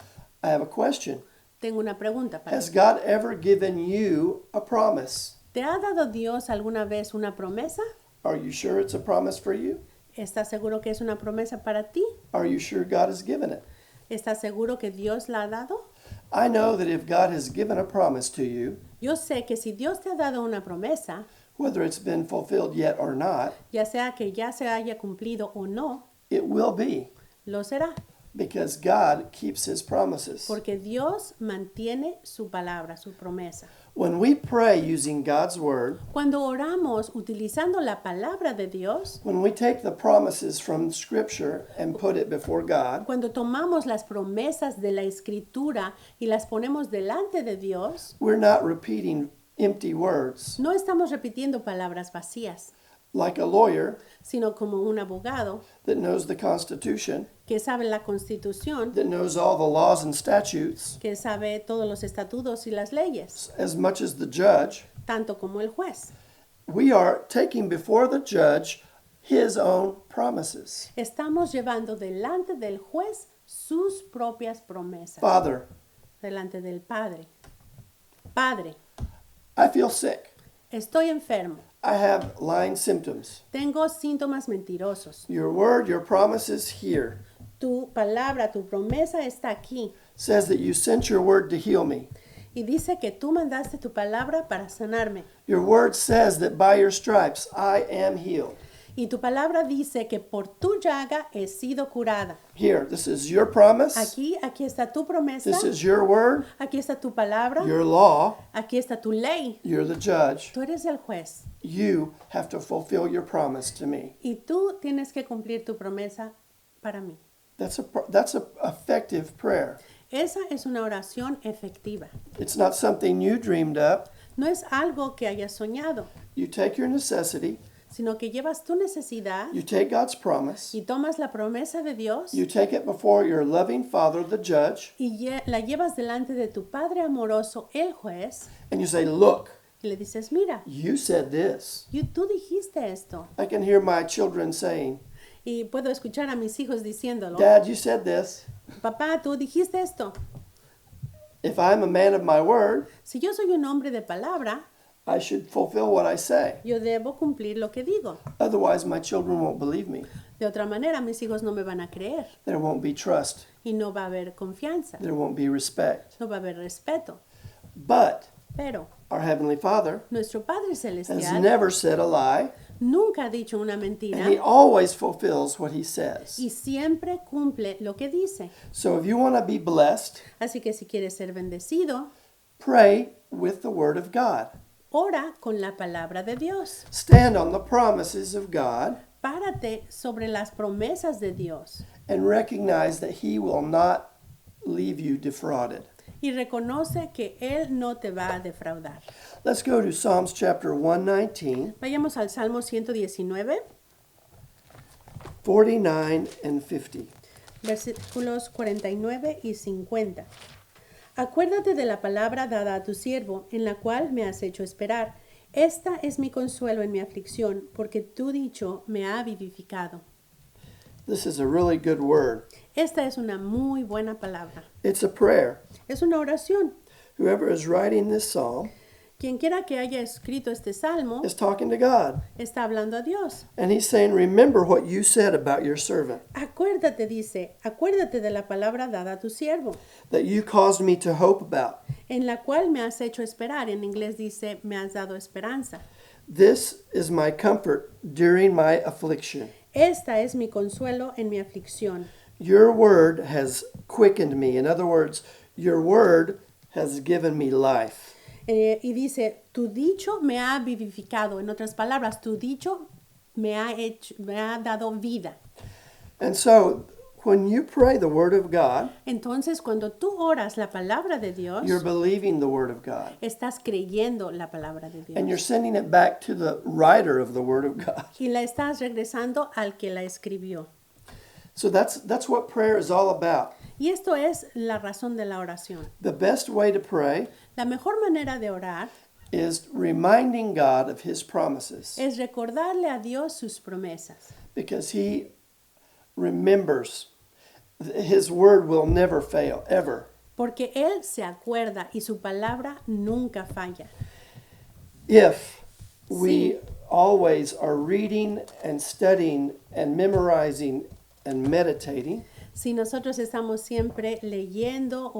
Speaker 1: I have a question.
Speaker 2: Tengo una pregunta para
Speaker 1: Has
Speaker 2: ti.
Speaker 1: God ever given you a promise?
Speaker 2: ¿Te ha dado Dios alguna vez una promesa?
Speaker 1: Are you sure it's a promise for you?
Speaker 2: ¿Estás seguro que es una promesa para ti?
Speaker 1: Are you sure God has given it?
Speaker 2: ¿Estás seguro que Dios la ha dado?
Speaker 1: I know that if God has given a promise to you,
Speaker 2: Yo sé que si Dios te ha dado una promesa,
Speaker 1: whether it's been fulfilled yet or not,
Speaker 2: ya sea que ya se haya cumplido o no,
Speaker 1: It will be,
Speaker 2: Lo será,
Speaker 1: because God keeps his promises.
Speaker 2: porque Dios mantiene su palabra, su promesa.
Speaker 1: When we pray using God's word,
Speaker 2: Cuando oramos utilizando la palabra de Dios,
Speaker 1: when we take the promises from Scripture and put it before God,
Speaker 2: cuando tomamos las promesas de la Escritura y las ponemos delante de Dios,
Speaker 1: we're not repeating empty words.
Speaker 2: no estamos repitiendo palabras vacías,
Speaker 1: Like a lawyer
Speaker 2: sino como un abogado
Speaker 1: that knows the Constitution,
Speaker 2: que sabe la Constitución,
Speaker 1: that knows all the laws and statutes,
Speaker 2: que sabe todos los estatutos y las leyes,
Speaker 1: as much as the judge,
Speaker 2: tanto como el juez.
Speaker 1: we are taking before the judge his own promises.
Speaker 2: Estamos llevando delante del juez sus propias promesas,
Speaker 1: Father,
Speaker 2: delante del Padre. Padre,
Speaker 1: I feel sick.
Speaker 2: estoy enfermo,
Speaker 1: I have lying symptoms.
Speaker 2: tengo síntomas mentirosos.
Speaker 1: Your word, your promise is here.
Speaker 2: Tu palabra, tu promesa está aquí.
Speaker 1: Says that you sent your word to heal me.
Speaker 2: Y dice que tú mandaste tu palabra para sanarme.
Speaker 1: Your word says that by your stripes I am healed.
Speaker 2: Y tu palabra dice que por tu llaga he sido curada.
Speaker 1: Here, this is your promise.
Speaker 2: Aquí está tu promesa.
Speaker 1: This is your word,
Speaker 2: Aquí está tu palabra.
Speaker 1: your law.
Speaker 2: Aquí está tu ley.
Speaker 1: You're the judge.
Speaker 2: Tú eres el juez.
Speaker 1: You have to fulfill your promise to me.
Speaker 2: Y tú tienes que cumplir tu promesa para mí.
Speaker 1: That's a effective prayer.
Speaker 2: Esa es una oración efectiva.
Speaker 1: It's not something you dreamed up.
Speaker 2: No es algo que hayas soñado,
Speaker 1: You take your necessity,
Speaker 2: sino que llevas tu necesidad
Speaker 1: you take God's promise,
Speaker 2: y tomas la promesa de Dios
Speaker 1: you take it before your loving Father, the judge,
Speaker 2: y la llevas delante de tu Padre amoroso, el juez,
Speaker 1: and you say, look,
Speaker 2: y le dices, mira,
Speaker 1: you said this.
Speaker 2: tú dijiste esto.
Speaker 1: I can hear my children saying,
Speaker 2: Y puedo escuchar a mis hijos diciéndolo,
Speaker 1: Dad, you said this.
Speaker 2: papá, tú dijiste esto.
Speaker 1: If I'm a man of my word,
Speaker 2: Si yo soy un hombre de palabra,
Speaker 1: I should fulfill what I say.
Speaker 2: yo debo cumplir lo que digo.
Speaker 1: Otherwise, my children won't believe me.
Speaker 2: De otra manera, mis hijos no me van a creer
Speaker 1: There won't be trust.
Speaker 2: y no va a haber confianza,
Speaker 1: There won't be respect.
Speaker 2: no va a haber respeto.
Speaker 1: But
Speaker 2: Pero
Speaker 1: our Heavenly Father
Speaker 2: nuestro Padre
Speaker 1: has
Speaker 2: Celestial
Speaker 1: never said a lie,
Speaker 2: nunca ha dicho una
Speaker 1: and
Speaker 2: mentira
Speaker 1: He always fulfills what He says.
Speaker 2: y siempre cumple lo que dice.
Speaker 1: So if you want to be blessed,
Speaker 2: Así que si quieres ser bendecido,
Speaker 1: pray with the Word of God.
Speaker 2: ora con la palabra de Dios.
Speaker 1: Stand on the promises of God
Speaker 2: Párate sobre las promesas de Dios
Speaker 1: and recognize that He will not leave you defrauded.
Speaker 2: y reconoce que Él no te va a defraudar.
Speaker 1: Let's go to Psalms chapter 119,
Speaker 2: Vayamos al Salmo 119,
Speaker 1: 49 and 50.
Speaker 2: versículos 49 y 50. Acuérdate de la palabra dada a tu siervo, en la cual me has hecho esperar. Esta es mi consuelo en mi aflicción, porque tu dicho me ha vivificado.
Speaker 1: This is a really good word.
Speaker 2: Esta es una muy buena palabra.
Speaker 1: It's a prayer.
Speaker 2: Es una oración.
Speaker 1: Whoever is writing this psalm
Speaker 2: Quien quiera que haya escrito este salmo
Speaker 1: is talking to God.
Speaker 2: está hablando a Dios.
Speaker 1: And he's saying, remember what you said about your servant,
Speaker 2: Acuérdate, dice, acuérdate de la palabra dada a tu siervo,
Speaker 1: that you caused me to hope about.
Speaker 2: en la cual me has hecho esperar. En inglés dice, me has dado esperanza.
Speaker 1: This is my comfort during my affliction.
Speaker 2: Esta es mi consuelo en mi aflicción.
Speaker 1: Your word has quickened me. In other words, your word has given me life.
Speaker 2: Y dice, tu dicho me ha vivificado. En otras palabras, tu dicho me ha dado vida.
Speaker 1: And so, when you pray the word of God,
Speaker 2: Entonces, cuando tú oras la palabra de Dios,
Speaker 1: you're believing the word of God.
Speaker 2: estás creyendo la palabra de
Speaker 1: And you're
Speaker 2: Dios.
Speaker 1: sending it back to the writer of the word of God.
Speaker 2: Y la estás regresando al que la escribió.
Speaker 1: So that's what prayer is all about.
Speaker 2: Y esto es la razón de la oración.
Speaker 1: The best way to pray
Speaker 2: La mejor manera de orar
Speaker 1: is reminding God of his promises,
Speaker 2: es recordarle a Dios sus promesas,
Speaker 1: because he remembers. His word will never fail, ever.
Speaker 2: porque Él se acuerda y su palabra nunca falla.
Speaker 1: If we always are reading and studying and memorizing and meditating,
Speaker 2: Si nosotros estamos siempre leyendo,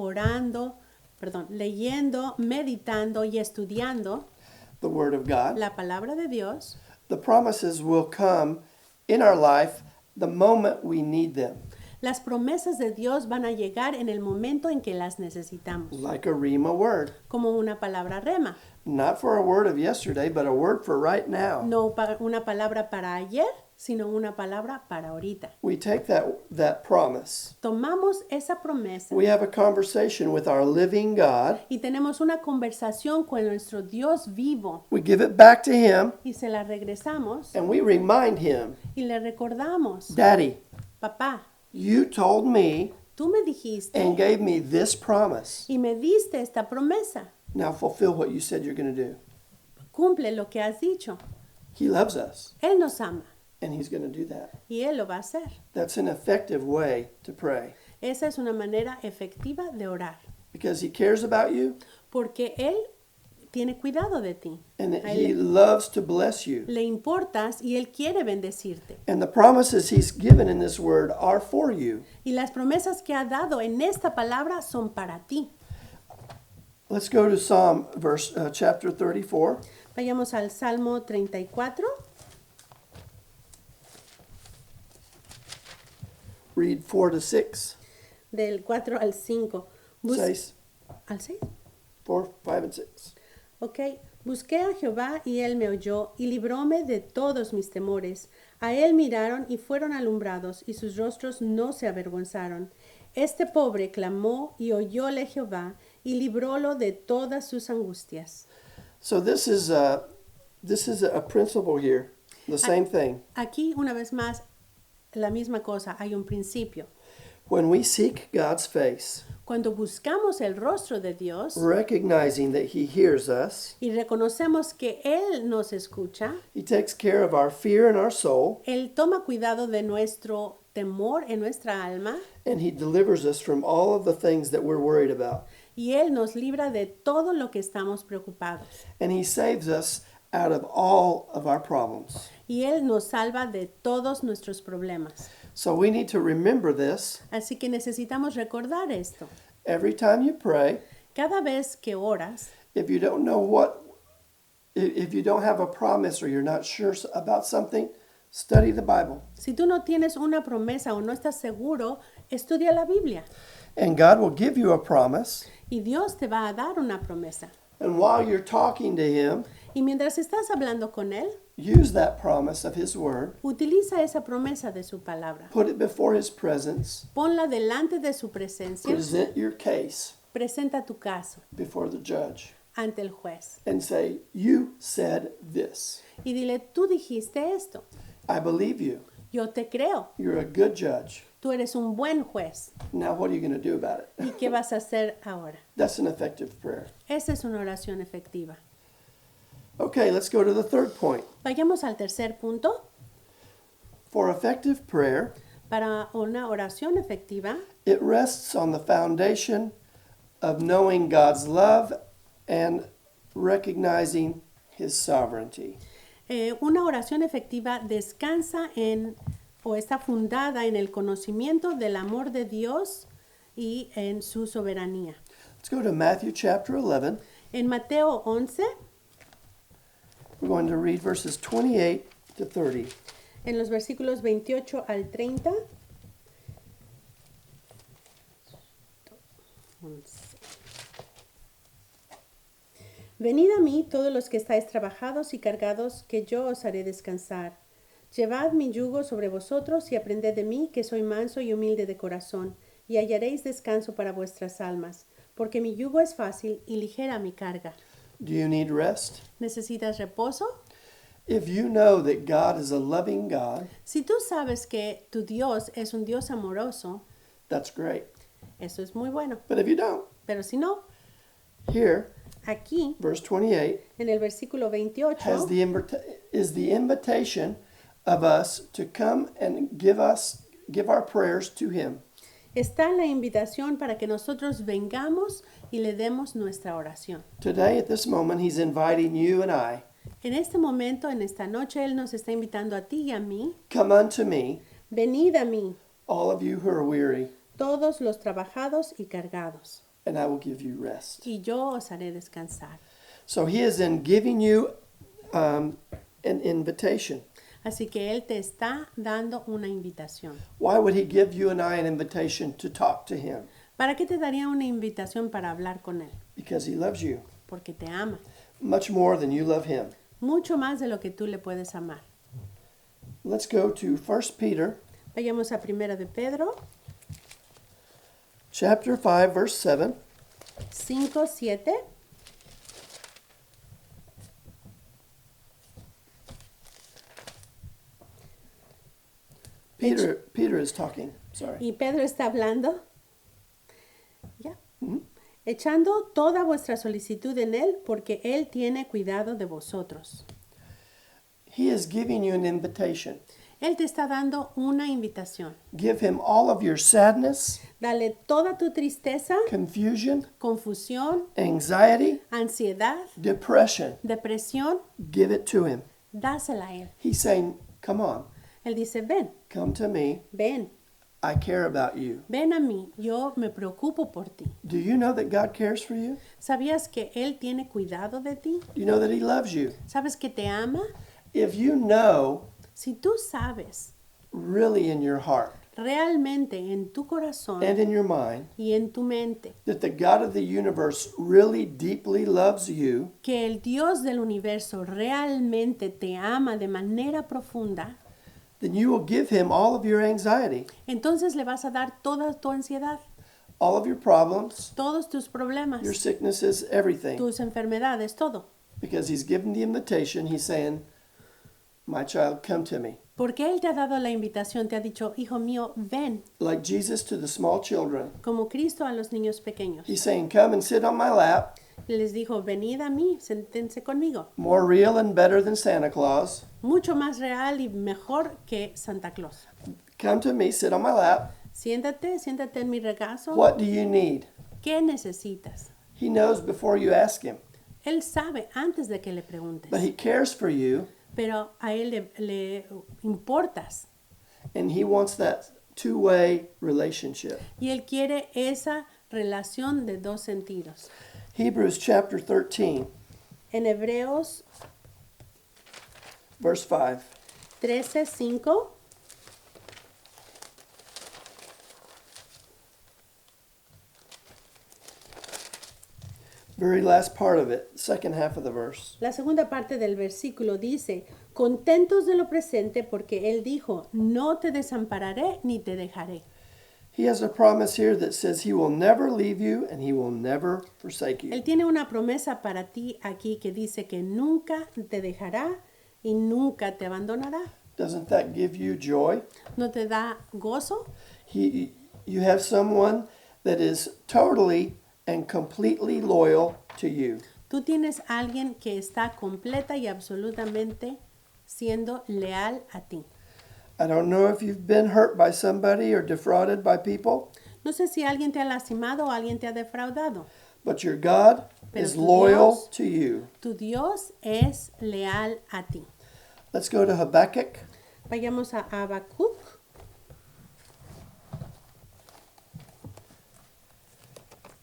Speaker 2: meditando y estudiando
Speaker 1: the word of God,
Speaker 2: la palabra de Dios,
Speaker 1: the promises will come in our life the moment we need them,
Speaker 2: Las promesas de Dios van a llegar en el momento en que las necesitamos,
Speaker 1: like a rhema word.
Speaker 2: como una palabra rema,
Speaker 1: Not for a word of yesterday, but a word for right now.
Speaker 2: no una palabra para ayer, sino una palabra para ahorita.
Speaker 1: We take that promise.
Speaker 2: Tomamos esa promesa
Speaker 1: We have a conversation with our living God.
Speaker 2: y tenemos una conversación con nuestro Dios vivo
Speaker 1: We give it back to Him,
Speaker 2: y se la regresamos
Speaker 1: and we remind Him,
Speaker 2: y le recordamos,
Speaker 1: Daddy,
Speaker 2: papá,
Speaker 1: you told me
Speaker 2: tú me dijiste
Speaker 1: and gave me this promise.
Speaker 2: y me diste esta promesa.
Speaker 1: Now fulfill what you said you're going to do.
Speaker 2: Cumple lo que has dicho.
Speaker 1: He loves us,
Speaker 2: Él nos ama
Speaker 1: and He's going to do that.
Speaker 2: y Él lo va a hacer.
Speaker 1: That's an effective way to pray
Speaker 2: Esa es una manera efectiva de orar,
Speaker 1: because He cares about you
Speaker 2: porque Él tiene cuidado de ti.
Speaker 1: and that
Speaker 2: A
Speaker 1: He
Speaker 2: él
Speaker 1: loves to bless you.
Speaker 2: le importas y Él quiere bendecirte.
Speaker 1: And the promises He's given in this word are for you.
Speaker 2: Y las promesas que ha dado en esta palabra son para ti.
Speaker 1: Let's go to chapter 34.
Speaker 2: Vayamos al Salmo 34.
Speaker 1: Read 4 to 6.
Speaker 2: Del 4 al 5.
Speaker 1: 6,
Speaker 2: ¿Al 6?
Speaker 1: 4, 5, and 6.
Speaker 2: Ok. Busqué a Jehová y él me oyó y libróme de todos mis temores. A él miraron y fueron alumbrados y sus rostros no se avergonzaron. Este pobre clamó y oyóle Jehová y librólo de todas sus angustias.
Speaker 1: So this is a principle here. The same thing.
Speaker 2: Aquí una vez más la misma cosa, hay un principio.
Speaker 1: When we seek God's face,
Speaker 2: Cuando buscamos el rostro de Dios
Speaker 1: recognizing that He hears us,
Speaker 2: y reconocemos que Él nos escucha,
Speaker 1: He takes care of our fear in our soul,
Speaker 2: Él toma cuidado de nuestro temor en nuestra alma
Speaker 1: and He delivers us from all of the things that we're worried about.
Speaker 2: y Él nos libra de todo lo que estamos preocupados.
Speaker 1: And He saves us out of all of our problems.
Speaker 2: Y Él nos salva de todos nuestros problemas.
Speaker 1: So we need to remember this.
Speaker 2: Así que necesitamos recordar esto.
Speaker 1: Every time you pray,
Speaker 2: Cada vez que oras,
Speaker 1: if you don't have a promise or you're not sure about something, study the Bible.
Speaker 2: si tú no tienes una promesa o no estás seguro, estudia la Biblia.
Speaker 1: And God will give you a promise.
Speaker 2: Y Dios te va a dar una promesa.
Speaker 1: And while you're talking to Him,
Speaker 2: Y mientras estás hablando con Él,
Speaker 1: use that promise of His word.
Speaker 2: utiliza esa promesa de su palabra.
Speaker 1: Put it before His presence.
Speaker 2: Ponla delante de su presencia.
Speaker 1: Present your case
Speaker 2: Presenta tu caso
Speaker 1: before the judge.
Speaker 2: ante el juez.
Speaker 1: And say, you said this.
Speaker 2: Y dile, tú dijiste esto.
Speaker 1: I believe you.
Speaker 2: Yo te creo.
Speaker 1: You're a good judge.
Speaker 2: Tú eres un buen juez.
Speaker 1: Now what are you going to do about it?
Speaker 2: ¿Y qué vas a hacer ahora?
Speaker 1: That's an effective prayer.
Speaker 2: Esa es una oración efectiva.
Speaker 1: Okay, let's go to the third point.
Speaker 2: Vayamos al tercer punto.
Speaker 1: For effective prayer,
Speaker 2: Para una oración efectiva,
Speaker 1: it rests on the foundation of knowing God's love and recognizing His sovereignty.
Speaker 2: una oración efectiva descansa en o está fundada en el conocimiento del amor de Dios y en su soberanía.
Speaker 1: Let's go to Matthew chapter 11.
Speaker 2: En Mateo 11,
Speaker 1: We're going to read verses 28 to 30.
Speaker 2: en los versículos 28 al 30. 11. Venid a mí todos los que estáis trabajados y cargados, que yo os haré descansar. Llevad mi yugo sobre vosotros y aprended de mí, que soy manso y humilde de corazón, y hallaréis descanso para vuestras almas, porque mi yugo es fácil y ligera mi carga.
Speaker 1: Do you need rest?
Speaker 2: ¿Necesitas reposo?
Speaker 1: If you know that God is a loving God,
Speaker 2: Si tú sabes que tu Dios es un Dios amoroso,
Speaker 1: that's great.
Speaker 2: eso es muy bueno.
Speaker 1: But if you don't,
Speaker 2: Pero si no,
Speaker 1: here,
Speaker 2: aquí,
Speaker 1: verse 28
Speaker 2: en el versículo 28,
Speaker 1: is the invitation of us to come and give our prayers to Him.
Speaker 2: está la invitación para que nosotros vengamos y le demos nuestra oración.
Speaker 1: Today, at this moment, He's inviting you and I,
Speaker 2: En este momento, en esta noche, Él nos está invitando a ti y a mí.
Speaker 1: come unto me,
Speaker 2: Venid a mí,
Speaker 1: all of you who are weary,
Speaker 2: todos los trabajados y cargados,
Speaker 1: and I will give you rest.
Speaker 2: y yo os haré descansar.
Speaker 1: So He is in giving you an invitation.
Speaker 2: Así que Él te está dando una invitación.
Speaker 1: Why would he give you and I an invitation to talk to him?
Speaker 2: ¿Para qué te daría una invitación para hablar con Él?
Speaker 1: Because he loves you
Speaker 2: Porque te ama,
Speaker 1: much more than you love him.
Speaker 2: mucho más de lo que tú le puedes amar.
Speaker 1: Let's go to 1 Peter
Speaker 2: Vayamos a 1 de Pedro
Speaker 1: chapter 5, verse 7.
Speaker 2: 5, 7.
Speaker 1: Peter is talking. Sorry.
Speaker 2: Y Pedro está hablando. Ya. Echando toda vuestra solicitud en Él, porque Él tiene cuidado de vosotros.
Speaker 1: He is giving you an invitation.
Speaker 2: Él te está dando una invitación.
Speaker 1: Give him all of your sadness,
Speaker 2: Dale toda tu tristeza,
Speaker 1: confusion,
Speaker 2: confusión,
Speaker 1: anxiety,
Speaker 2: ansiedad,
Speaker 1: depression.
Speaker 2: depresión,
Speaker 1: Give it to him.
Speaker 2: dásela a Él.
Speaker 1: He's saying, come on,
Speaker 2: Él dice, ven,
Speaker 1: come to me.
Speaker 2: ven,
Speaker 1: I care about you.
Speaker 2: ven a mí, yo me preocupo por ti.
Speaker 1: Do you know that God cares for you?
Speaker 2: ¿Sabías que Él tiene cuidado de ti?
Speaker 1: Do you know that he loves you?
Speaker 2: ¿Sabes que te ama?
Speaker 1: If you know
Speaker 2: Si tú sabes
Speaker 1: really in your heart
Speaker 2: realmente en tu corazón
Speaker 1: and in your mind
Speaker 2: y en tu mente
Speaker 1: that the God of the universe really deeply loves you,
Speaker 2: que el Dios del universo realmente te ama de manera profunda,
Speaker 1: then you will give him all of your anxiety,
Speaker 2: entonces le vas a dar toda tu ansiedad,
Speaker 1: all of your problems,
Speaker 2: todos tus problemas,
Speaker 1: your sicknesses, everything.
Speaker 2: tus enfermedades, todo.
Speaker 1: Because he's given the invitation, he's saying, my child, come to me.
Speaker 2: Porque Él te ha dado la invitación, te ha dicho, hijo mío, ven,
Speaker 1: Like Jesus to the small children,
Speaker 2: como Cristo a los niños pequeños.
Speaker 1: he's saying, come and sit on my lap,
Speaker 2: Les dijo, venid a mí, sentense conmigo.
Speaker 1: more real and better than Santa Claus.
Speaker 2: Mucho más real y mejor que Santa Claus.
Speaker 1: Come to me, sit on my lap.
Speaker 2: Siéntate, siéntate en mi regazo.
Speaker 1: What do you need?
Speaker 2: ¿Qué necesitas?
Speaker 1: He knows before you ask him,
Speaker 2: Él sabe antes de que le preguntes,
Speaker 1: but he cares for you,
Speaker 2: pero a Él le importas
Speaker 1: and he wants that two-way relationship.
Speaker 2: y Él quiere esa relación de dos sentidos.
Speaker 1: Hebrews chapter 13,
Speaker 2: En Hebreos
Speaker 1: verse 5.
Speaker 2: 13:5
Speaker 1: Very last part of it, second half of the verse.
Speaker 2: la segunda parte del versículo dice, contentos de lo presente porque Él dijo, no te desampararé ni te dejaré.
Speaker 1: He has a promise here that says he will never leave you and he will never forsake you.
Speaker 2: Él tiene una promesa para ti aquí que dice que nunca te dejará y nunca te abandonará.
Speaker 1: Doesn't that give you joy?
Speaker 2: ¿No te da gozo?
Speaker 1: You have someone that is totally and completely loyal to you.
Speaker 2: Tú tienes a alguien que está completa y absolutamente siendo leal a ti.
Speaker 1: I don't know if you've been hurt by somebody or defrauded by people,
Speaker 2: No sé si alguien te ha lastimado o alguien te ha defraudado.
Speaker 1: but your God
Speaker 2: Pero
Speaker 1: is
Speaker 2: tu
Speaker 1: loyal
Speaker 2: Dios-
Speaker 1: to you.
Speaker 2: Tu Dios es leal a ti.
Speaker 1: Let's go to Habakkuk
Speaker 2: Vayamos a Habacuc.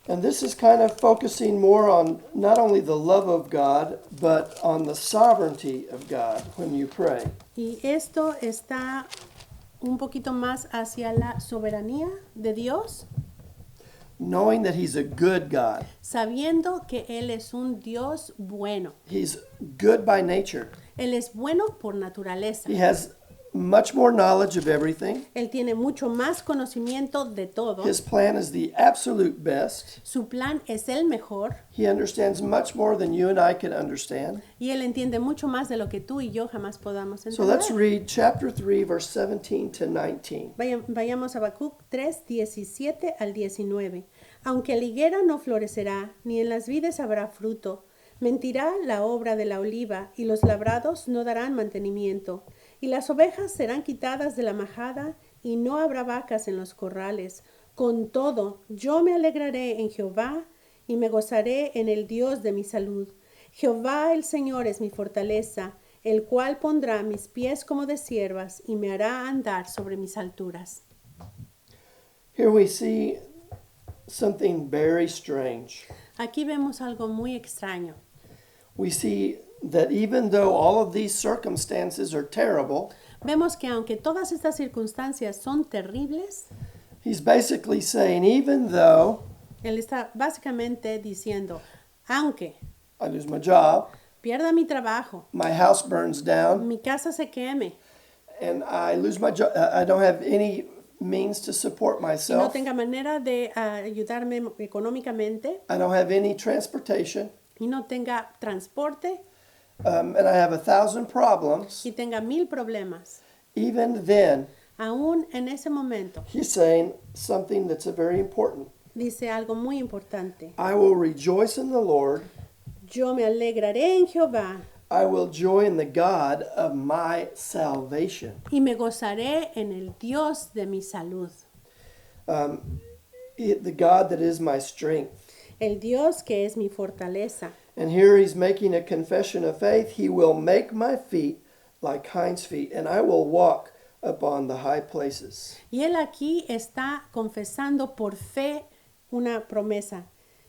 Speaker 1: And this is kind of focusing more on not only the love of God, but on the sovereignty of God when you pray.
Speaker 2: Y esto está un poquito más hacia la soberanía de Dios,
Speaker 1: Knowing that He's a good God.
Speaker 2: sabiendo que Él es un Dios bueno.
Speaker 1: He's good by nature.
Speaker 2: Él es bueno por naturaleza.
Speaker 1: He has much more knowledge of everything.
Speaker 2: Él tiene mucho más conocimiento de todo.
Speaker 1: His plan is the absolute best.
Speaker 2: Su plan es el mejor
Speaker 1: He understands much more than you and I can understand.
Speaker 2: y Él entiende mucho más de lo que tú y yo jamás podamos
Speaker 1: So let's
Speaker 2: entender.
Speaker 1: read chapter 3, verse 17 to 19.
Speaker 2: Vayamos a Habacuc 3, 17 al 19. Aunque la higuera no florecerá, ni en las vides habrá fruto, mentirá la obra de la oliva, y los labrados no darán mantenimiento, y las ovejas serán quitadas de la majada, y no habrá vacas en los corrales. Con todo, yo me alegraré en Jehová, y me gozaré en el Dios de mi salud. Jehová el Señor es mi fortaleza, el cual pondrá mis pies como de ciervas, y me hará andar sobre mis alturas.
Speaker 1: Here we see something very strange.
Speaker 2: Aquí vemos algo muy extraño.
Speaker 1: We see that even though all of these circumstances are terrible,
Speaker 2: vemos que aunque todas estas circunstancias son terribles,
Speaker 1: he's basically saying, even though
Speaker 2: él está básicamente diciendo, aunque
Speaker 1: I lose my job,
Speaker 2: pierda mi trabajo,
Speaker 1: my house burns down,
Speaker 2: mi casa se queme
Speaker 1: and I lose my job, I don't have any means to support
Speaker 2: y no
Speaker 1: myself,
Speaker 2: tenga manera de ayudarme económicamente
Speaker 1: I don't have any transportation,
Speaker 2: y no tenga transporte
Speaker 1: and I have 1,000 problems,
Speaker 2: y tenga 1000 problemas,
Speaker 1: even then,
Speaker 2: aún en ese momento
Speaker 1: he's saying something that's very important.
Speaker 2: dice algo muy importante.
Speaker 1: I will rejoice in the Lord.
Speaker 2: Yo me alegraré en Jehová
Speaker 1: I will joy in the God of my salvation.
Speaker 2: y me gozaré en el Dios de mi salud,
Speaker 1: The God that is my strength.
Speaker 2: el Dios que es mi fortaleza.
Speaker 1: And here he's making a confession of faith. He will make my feet like hinds' feet, and I will walk upon the high places.
Speaker 2: Y él aquí está confesando por fe una promesa.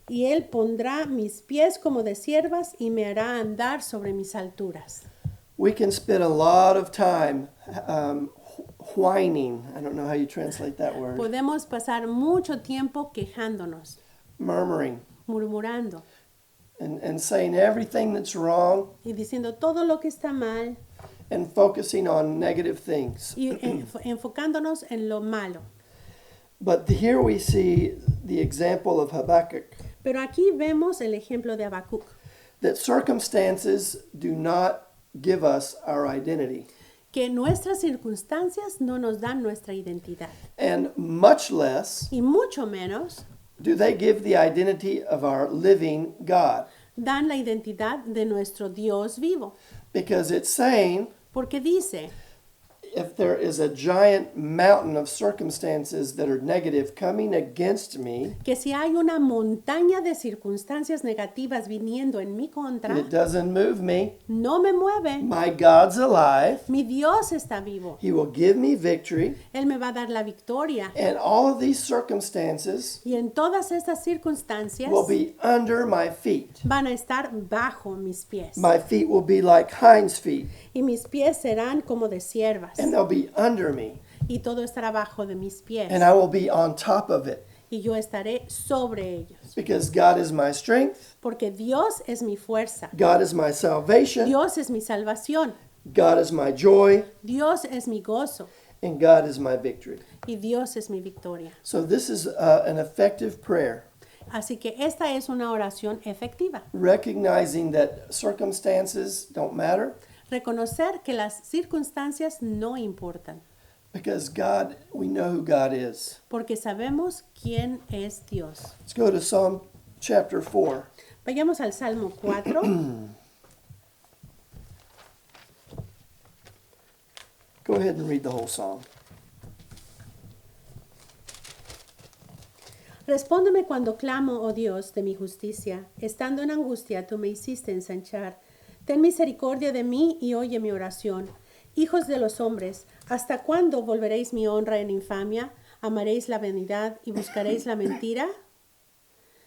Speaker 2: Y él pondrá mis pies como de siervas y me hará andar sobre mis alturas.
Speaker 1: We can spend a lot of time whining. I don't know how you translate that word.
Speaker 2: Podemos pasar mucho tiempo quejándonos,
Speaker 1: Murmuring
Speaker 2: murmurando
Speaker 1: and saying everything that's wrong
Speaker 2: y diciendo todo lo que está mal
Speaker 1: and focusing on negative things.
Speaker 2: y enfocándonos en lo malo.
Speaker 1: But here we see the example of Habakkuk,
Speaker 2: Pero aquí vemos el ejemplo de Habacuc,
Speaker 1: that circumstances do not give us our identity,
Speaker 2: que nuestras circunstancias no nos dan nuestra identidad.
Speaker 1: and much less
Speaker 2: Y mucho menos
Speaker 1: do they give the identity of our living God,
Speaker 2: dan la identidad de nuestro Dios vivo.
Speaker 1: because it's saying
Speaker 2: Porque dice,
Speaker 1: if there is a giant mountain of circumstances that are negative coming against me,
Speaker 2: que si hay una montaña de circunstancias negativas viniendo en mi contra,
Speaker 1: it doesn't move me.
Speaker 2: no me mueve.
Speaker 1: My God's alive.
Speaker 2: Mi Dios está vivo.
Speaker 1: He will give me victory.
Speaker 2: Él me va a dar la victoria.
Speaker 1: And all of these circumstances
Speaker 2: Y en todas estas circunstancias
Speaker 1: will be under my feet.
Speaker 2: van a estar bajo mis pies.
Speaker 1: My feet will be like hinds' feet,
Speaker 2: Y mis pies serán como de siervas.
Speaker 1: and they'll be under me,
Speaker 2: Y todo estará bajo de mis pies.
Speaker 1: and I will be on top of it,
Speaker 2: Y yo estaré sobre ellos.
Speaker 1: because God is my strength,
Speaker 2: Porque Dios es mi fuerza.
Speaker 1: God is my salvation,
Speaker 2: Dios es mi salvación.
Speaker 1: God is my joy,
Speaker 2: Dios es mi gozo.
Speaker 1: and God is my victory.
Speaker 2: Y Dios es mi victoria.
Speaker 1: So this is an effective prayer,
Speaker 2: Así que esta es una oración efectiva.
Speaker 1: recognizing that circumstances don't matter,
Speaker 2: Reconocer que las circunstancias no importan,
Speaker 1: because God, we know who God is.
Speaker 2: porque sabemos quién es Dios.
Speaker 1: Let's go to Psalm chapter 4.
Speaker 2: Vayamos al Salmo 4.
Speaker 1: Go ahead and read the whole psalm.
Speaker 2: Respóndeme cuando clamo, oh Dios, de mi justicia. Estando en angustia, tú me hiciste ensanchar. Ten misericordia de mí y oye mi oración. Hijos de los hombres, ¿hasta cuándo volveréis mi honra en infamia? ¿Amaréis la vanidad y buscaréis la mentira?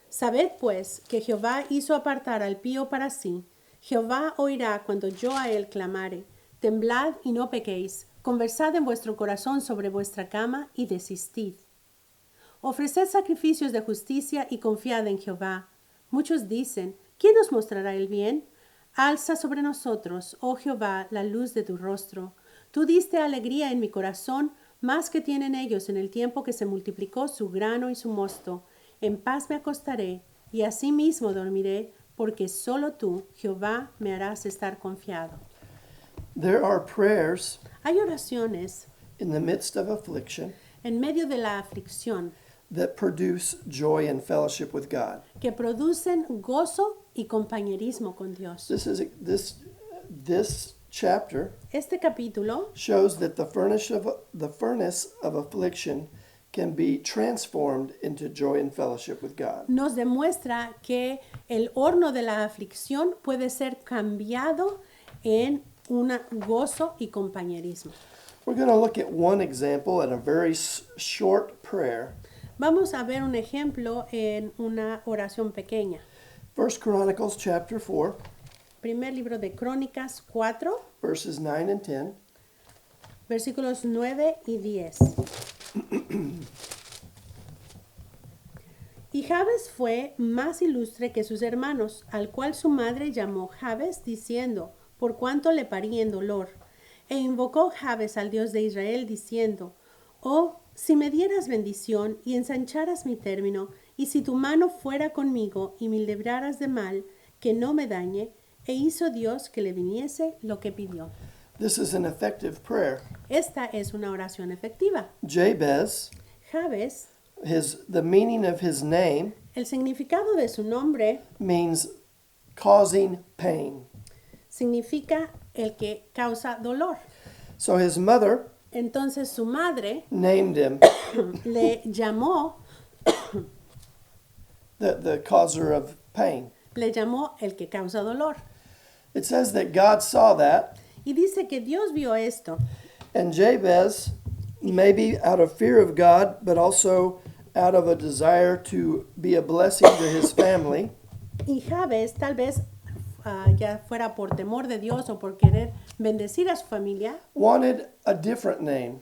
Speaker 2: Sabed pues que Jehová hizo apartar al pío para sí. Jehová oirá cuando yo a él clamare. Temblad y no pequéis. Conversad en vuestro corazón sobre vuestra cama y desistid. Ofreced sacrificios de justicia y confiad en Jehová. Muchos dicen, ¿quién nos mostrará el bien? Alza sobre nosotros, oh Jehová, la luz de tu rostro. Tú diste alegría en mi corazón, más que tienen ellos en el tiempo que se multiplicó su grano y su mosto. En paz me acostaré, y asimismo dormiré, porque solo tú, Jehová, me harás estar confiado.
Speaker 1: There are prayers
Speaker 2: Hay oraciones
Speaker 1: in the midst of affliction
Speaker 2: en medio de la aflicción
Speaker 1: that produce joy and fellowship with God.
Speaker 2: que producen gozo y compañerismo con Dios.
Speaker 1: This chapter
Speaker 2: Este capítulo
Speaker 1: shows that the furnace of affliction can be transformed into joy and fellowship with God.
Speaker 2: nos demuestra que el horno de la aflicción puede ser cambiado en un gozo y compañerismo.
Speaker 1: We're going to look at one example in a very short prayer.
Speaker 2: Vamos a ver un ejemplo en una oración pequeña.
Speaker 1: 1 Chronicles chapter 4.
Speaker 2: Primer libro de Crónicas 4,
Speaker 1: verses 9 and 10.
Speaker 2: versículos 9 y 10. Y Jabes fue más ilustre que sus hermanos, al cual su madre llamó Jabes, diciendo, por cuanto le parí en dolor. E invocó Jabes al Dios de Israel, diciendo, oh, si me dieras bendición y ensancharas mi término, y si tu mano fuera conmigo y me libraras de mal, que no me dañe, e hizo Dios que le viniese lo que pidió.
Speaker 1: This is an effective prayer.
Speaker 2: Esta es una oración efectiva.
Speaker 1: Jabez,
Speaker 2: Jabes,
Speaker 1: the meaning of his name
Speaker 2: el significado de su nombre
Speaker 1: means causing pain.
Speaker 2: significa el que causa dolor.
Speaker 1: So his mother
Speaker 2: Entonces su madre
Speaker 1: named him
Speaker 2: le llamó
Speaker 1: the causer of pain.
Speaker 2: el que causa dolor.
Speaker 1: It says that God saw that,
Speaker 2: Y dice que Dios vio esto.
Speaker 1: and Jabez, maybe out of fear of God, but also out of a desire to be a blessing to his family,
Speaker 2: Y Jabes, tal vez ya fuera por temor de Dios o por querer bendecir a su familia,
Speaker 1: wanted a different name.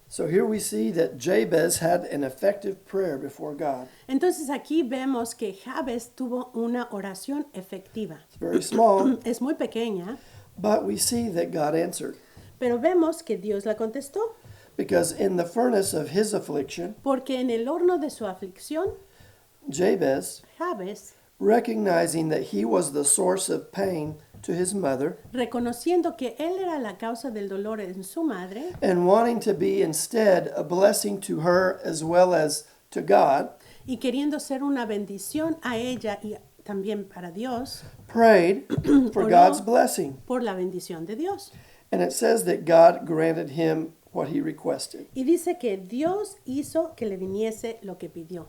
Speaker 1: So here we see that Jabez had an effective prayer before God.
Speaker 2: entonces aquí vemos que Jabes tuvo una oración efectiva.
Speaker 1: It's very small,
Speaker 2: Es muy pequeña,
Speaker 1: but we see that God answered.
Speaker 2: pero vemos que Dios la contestó,
Speaker 1: Because in the furnace of his affliction,
Speaker 2: porque en el horno de su aflicción,
Speaker 1: Jabez,
Speaker 2: Jabes,
Speaker 1: recognizing that he was the source of pain to his mother,
Speaker 2: reconociendo que él era la causa del dolor en su madre
Speaker 1: and wanting to be instead a blessing to her as well as to God,
Speaker 2: y queriendo ser una bendición a ella y también para Dios,
Speaker 1: prayed for
Speaker 2: Oró.
Speaker 1: God's blessing.
Speaker 2: por la bendición de Dios.
Speaker 1: And it says that God granted him what he requested.
Speaker 2: Y dice que Dios hizo que le viniese lo que pidió.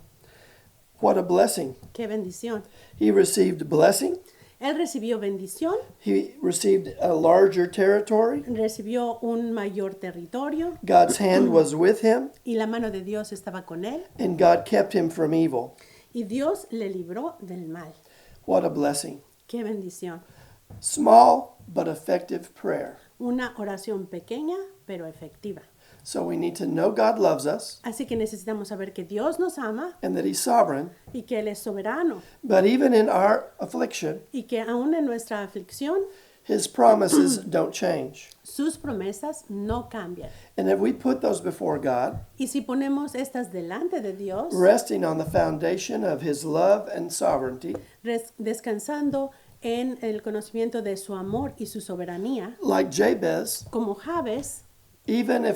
Speaker 1: What a blessing.
Speaker 2: ¡Qué bendición!
Speaker 1: He received blessing.
Speaker 2: Él recibió bendición,
Speaker 1: He received a larger territory.
Speaker 2: recibió un mayor territorio
Speaker 1: God's hand was with him,
Speaker 2: y la mano de Dios estaba con él
Speaker 1: and God kept him from evil.
Speaker 2: y Dios le libró del mal.
Speaker 1: What a blessing.
Speaker 2: ¡Qué bendición!
Speaker 1: Small but effective prayer.
Speaker 2: Una oración pequeña pero efectiva.
Speaker 1: So we need to know God loves us
Speaker 2: Así que necesitamos saber que Dios nos ama
Speaker 1: and that he's sovereign.
Speaker 2: y que Él es soberano
Speaker 1: But even in our affliction,
Speaker 2: y que aún en nuestra aflicción
Speaker 1: his promises don't change.
Speaker 2: sus promesas no cambian.
Speaker 1: And if we put those before God,
Speaker 2: Y si ponemos estas delante de Dios,
Speaker 1: resting on the foundation of his love and sovereignty,
Speaker 2: descansando en el conocimiento de su amor y su soberanía,
Speaker 1: like Jabez,
Speaker 2: como Jabes,
Speaker 1: even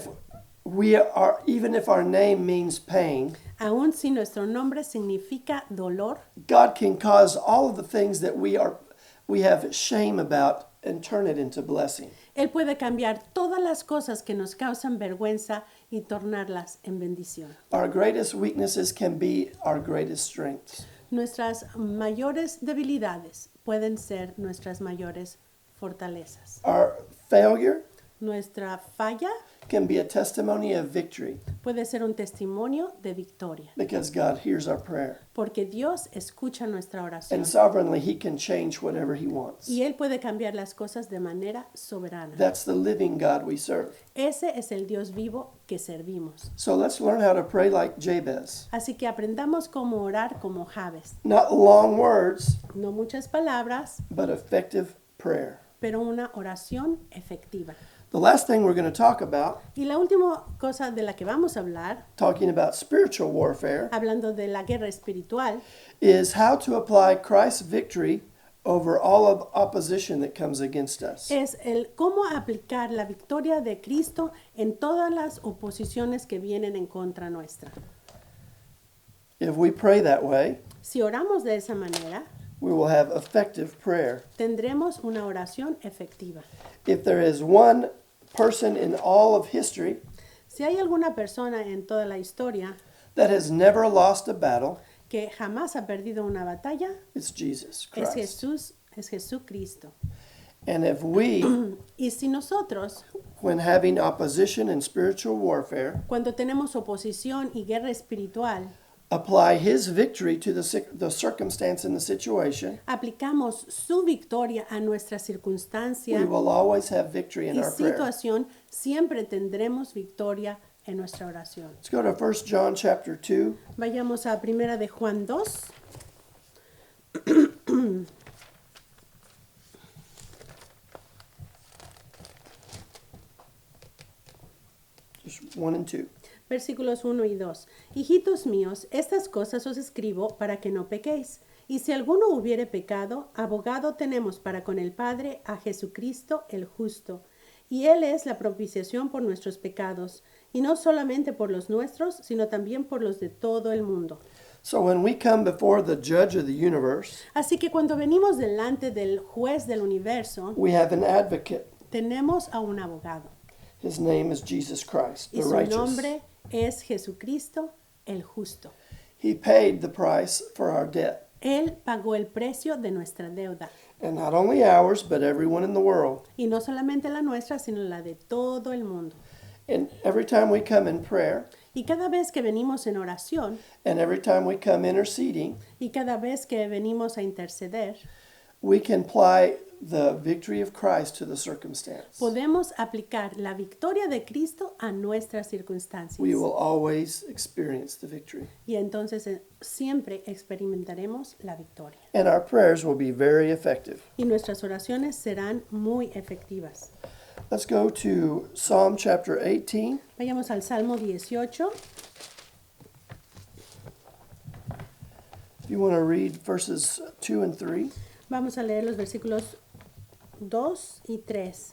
Speaker 1: if our name means pain,
Speaker 2: aun si nuestro nombre significa dolor,
Speaker 1: God can cause all of the things that we have shame about and turn it into blessing.
Speaker 2: Él puede cambiar todas las cosas que nos causan vergüenza y tornarlas en bendición.
Speaker 1: Our greatest weaknesses can be our greatest strengths.
Speaker 2: Nuestras mayores debilidades pueden ser nuestras mayores fortalezas.
Speaker 1: Our failure
Speaker 2: Nuestra falla
Speaker 1: can be a testimony of victory
Speaker 2: puede ser un testimonio de victoria,
Speaker 1: because God hears our prayer.
Speaker 2: porque Dios escucha nuestra oración
Speaker 1: And sovereignly, he can change whatever he wants.
Speaker 2: y Él puede cambiar las cosas de manera soberana.
Speaker 1: That's the living God we serve.
Speaker 2: Ese es el Dios vivo que servimos.
Speaker 1: So let's learn how to pray like Jabez.
Speaker 2: Así que aprendamos cómo orar como Jabes.
Speaker 1: Not long words,
Speaker 2: No muchas palabras,
Speaker 1: but effective prayer.
Speaker 2: pero una oración efectiva.
Speaker 1: The last thing we're going to talk about,
Speaker 2: Y la última cosa de la que vamos a hablar,
Speaker 1: talking about spiritual warfare,
Speaker 2: hablando de la guerra espiritual,
Speaker 1: is how to apply Christ's victory over all of opposition that comes against us.
Speaker 2: es el cómo aplicar la victoria de Cristo en todas las oposiciones que vienen en contra nuestra.
Speaker 1: If we pray that way,
Speaker 2: Si oramos de esa manera,
Speaker 1: we will have effective prayer.
Speaker 2: tendremos una oración efectiva.
Speaker 1: If there is one person in all of history
Speaker 2: Si hay alguna persona en toda la historia
Speaker 1: that has never lost a battle,
Speaker 2: que jamás ha perdido una batalla,
Speaker 1: it's Jesus
Speaker 2: es
Speaker 1: Christ.
Speaker 2: Jesucristo.
Speaker 1: And if we,
Speaker 2: Y si nosotros,
Speaker 1: when having opposition in spiritual warfare,
Speaker 2: cuando tenemos oposición y guerra espiritual,
Speaker 1: apply his victory to the circumstance and the situation,
Speaker 2: aplicamos su victoria a nuestra
Speaker 1: we
Speaker 2: circunstancia
Speaker 1: will always have victory in
Speaker 2: y
Speaker 1: our prayer.
Speaker 2: situación, siempre tendremos victoria en nuestra oración.
Speaker 1: Let's go to 1 John chapter 2.
Speaker 2: Vayamos a Primera de Juan 2,
Speaker 1: Just 1 and 2.
Speaker 2: versículos 1 y 2. Hijitos míos, estas cosas os escribo para que no pequéis. Y si alguno hubiere pecado, abogado tenemos para con el Padre a Jesucristo el justo. Y Él es la propiciación por nuestros pecados, y no solamente por los nuestros, sino también por los de todo el mundo.
Speaker 1: So when we come before the judge of the universe,
Speaker 2: Así que cuando venimos delante del juez del universo,
Speaker 1: we have an advocate.
Speaker 2: tenemos a un abogado.
Speaker 1: His name is Jesus Christ,
Speaker 2: Y
Speaker 1: the
Speaker 2: su
Speaker 1: righteous.
Speaker 2: nombre es Jesucristo el justo.
Speaker 1: He paid the price for our debt.
Speaker 2: Él pagó el precio de nuestra deuda.
Speaker 1: And not only ours, but everyone in the world.
Speaker 2: Y no solamente la nuestra, sino la de todo el mundo.
Speaker 1: And every time we come in prayer,
Speaker 2: Y cada vez que venimos en oración,
Speaker 1: and every time we come interceding,
Speaker 2: y cada vez que venimos a interceder,
Speaker 1: we can apply the victory of Christ to the circumstance.
Speaker 2: podemos aplicar la victoria de Cristo a nuestras circunstancias.
Speaker 1: We will always experience the victory.
Speaker 2: Y entonces siempre experimentaremos la victoria.
Speaker 1: And our prayers will be very effective.
Speaker 2: Y nuestras oraciones serán muy efectivas.
Speaker 1: Let's go to Psalm chapter 18.
Speaker 2: Vayamos al Salmo 18.
Speaker 1: If you want to read verses 2 and 3.
Speaker 2: Vamos a leer los versículos 2 y 3.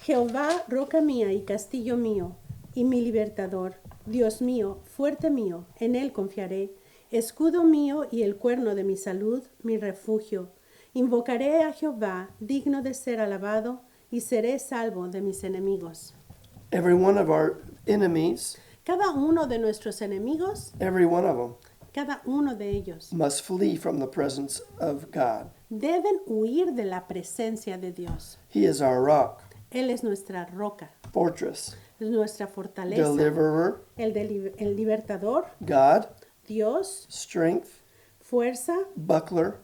Speaker 2: Jehová, roca mía y castillo mío, y mi libertador, Dios mío, fuerte mío, en él confiaré, escudo mío y el cuerno de mi salud, mi refugio. Invocaré a Jehová, digno de ser alabado, y seré salvo de mis enemigos.
Speaker 1: Every one of our enemies,
Speaker 2: Cada uno de nuestros enemigos,
Speaker 1: every one of them,
Speaker 2: cada uno de ellos,
Speaker 1: must flee from the presence of God.
Speaker 2: deben huir de la presencia de Dios.
Speaker 1: He is our rock,
Speaker 2: Él es nuestra roca,
Speaker 1: fortress,
Speaker 2: es nuestra fortaleza,
Speaker 1: deliverer,
Speaker 2: el libertador,
Speaker 1: God,
Speaker 2: Dios,
Speaker 1: strength,
Speaker 2: fuerza,
Speaker 1: buckler,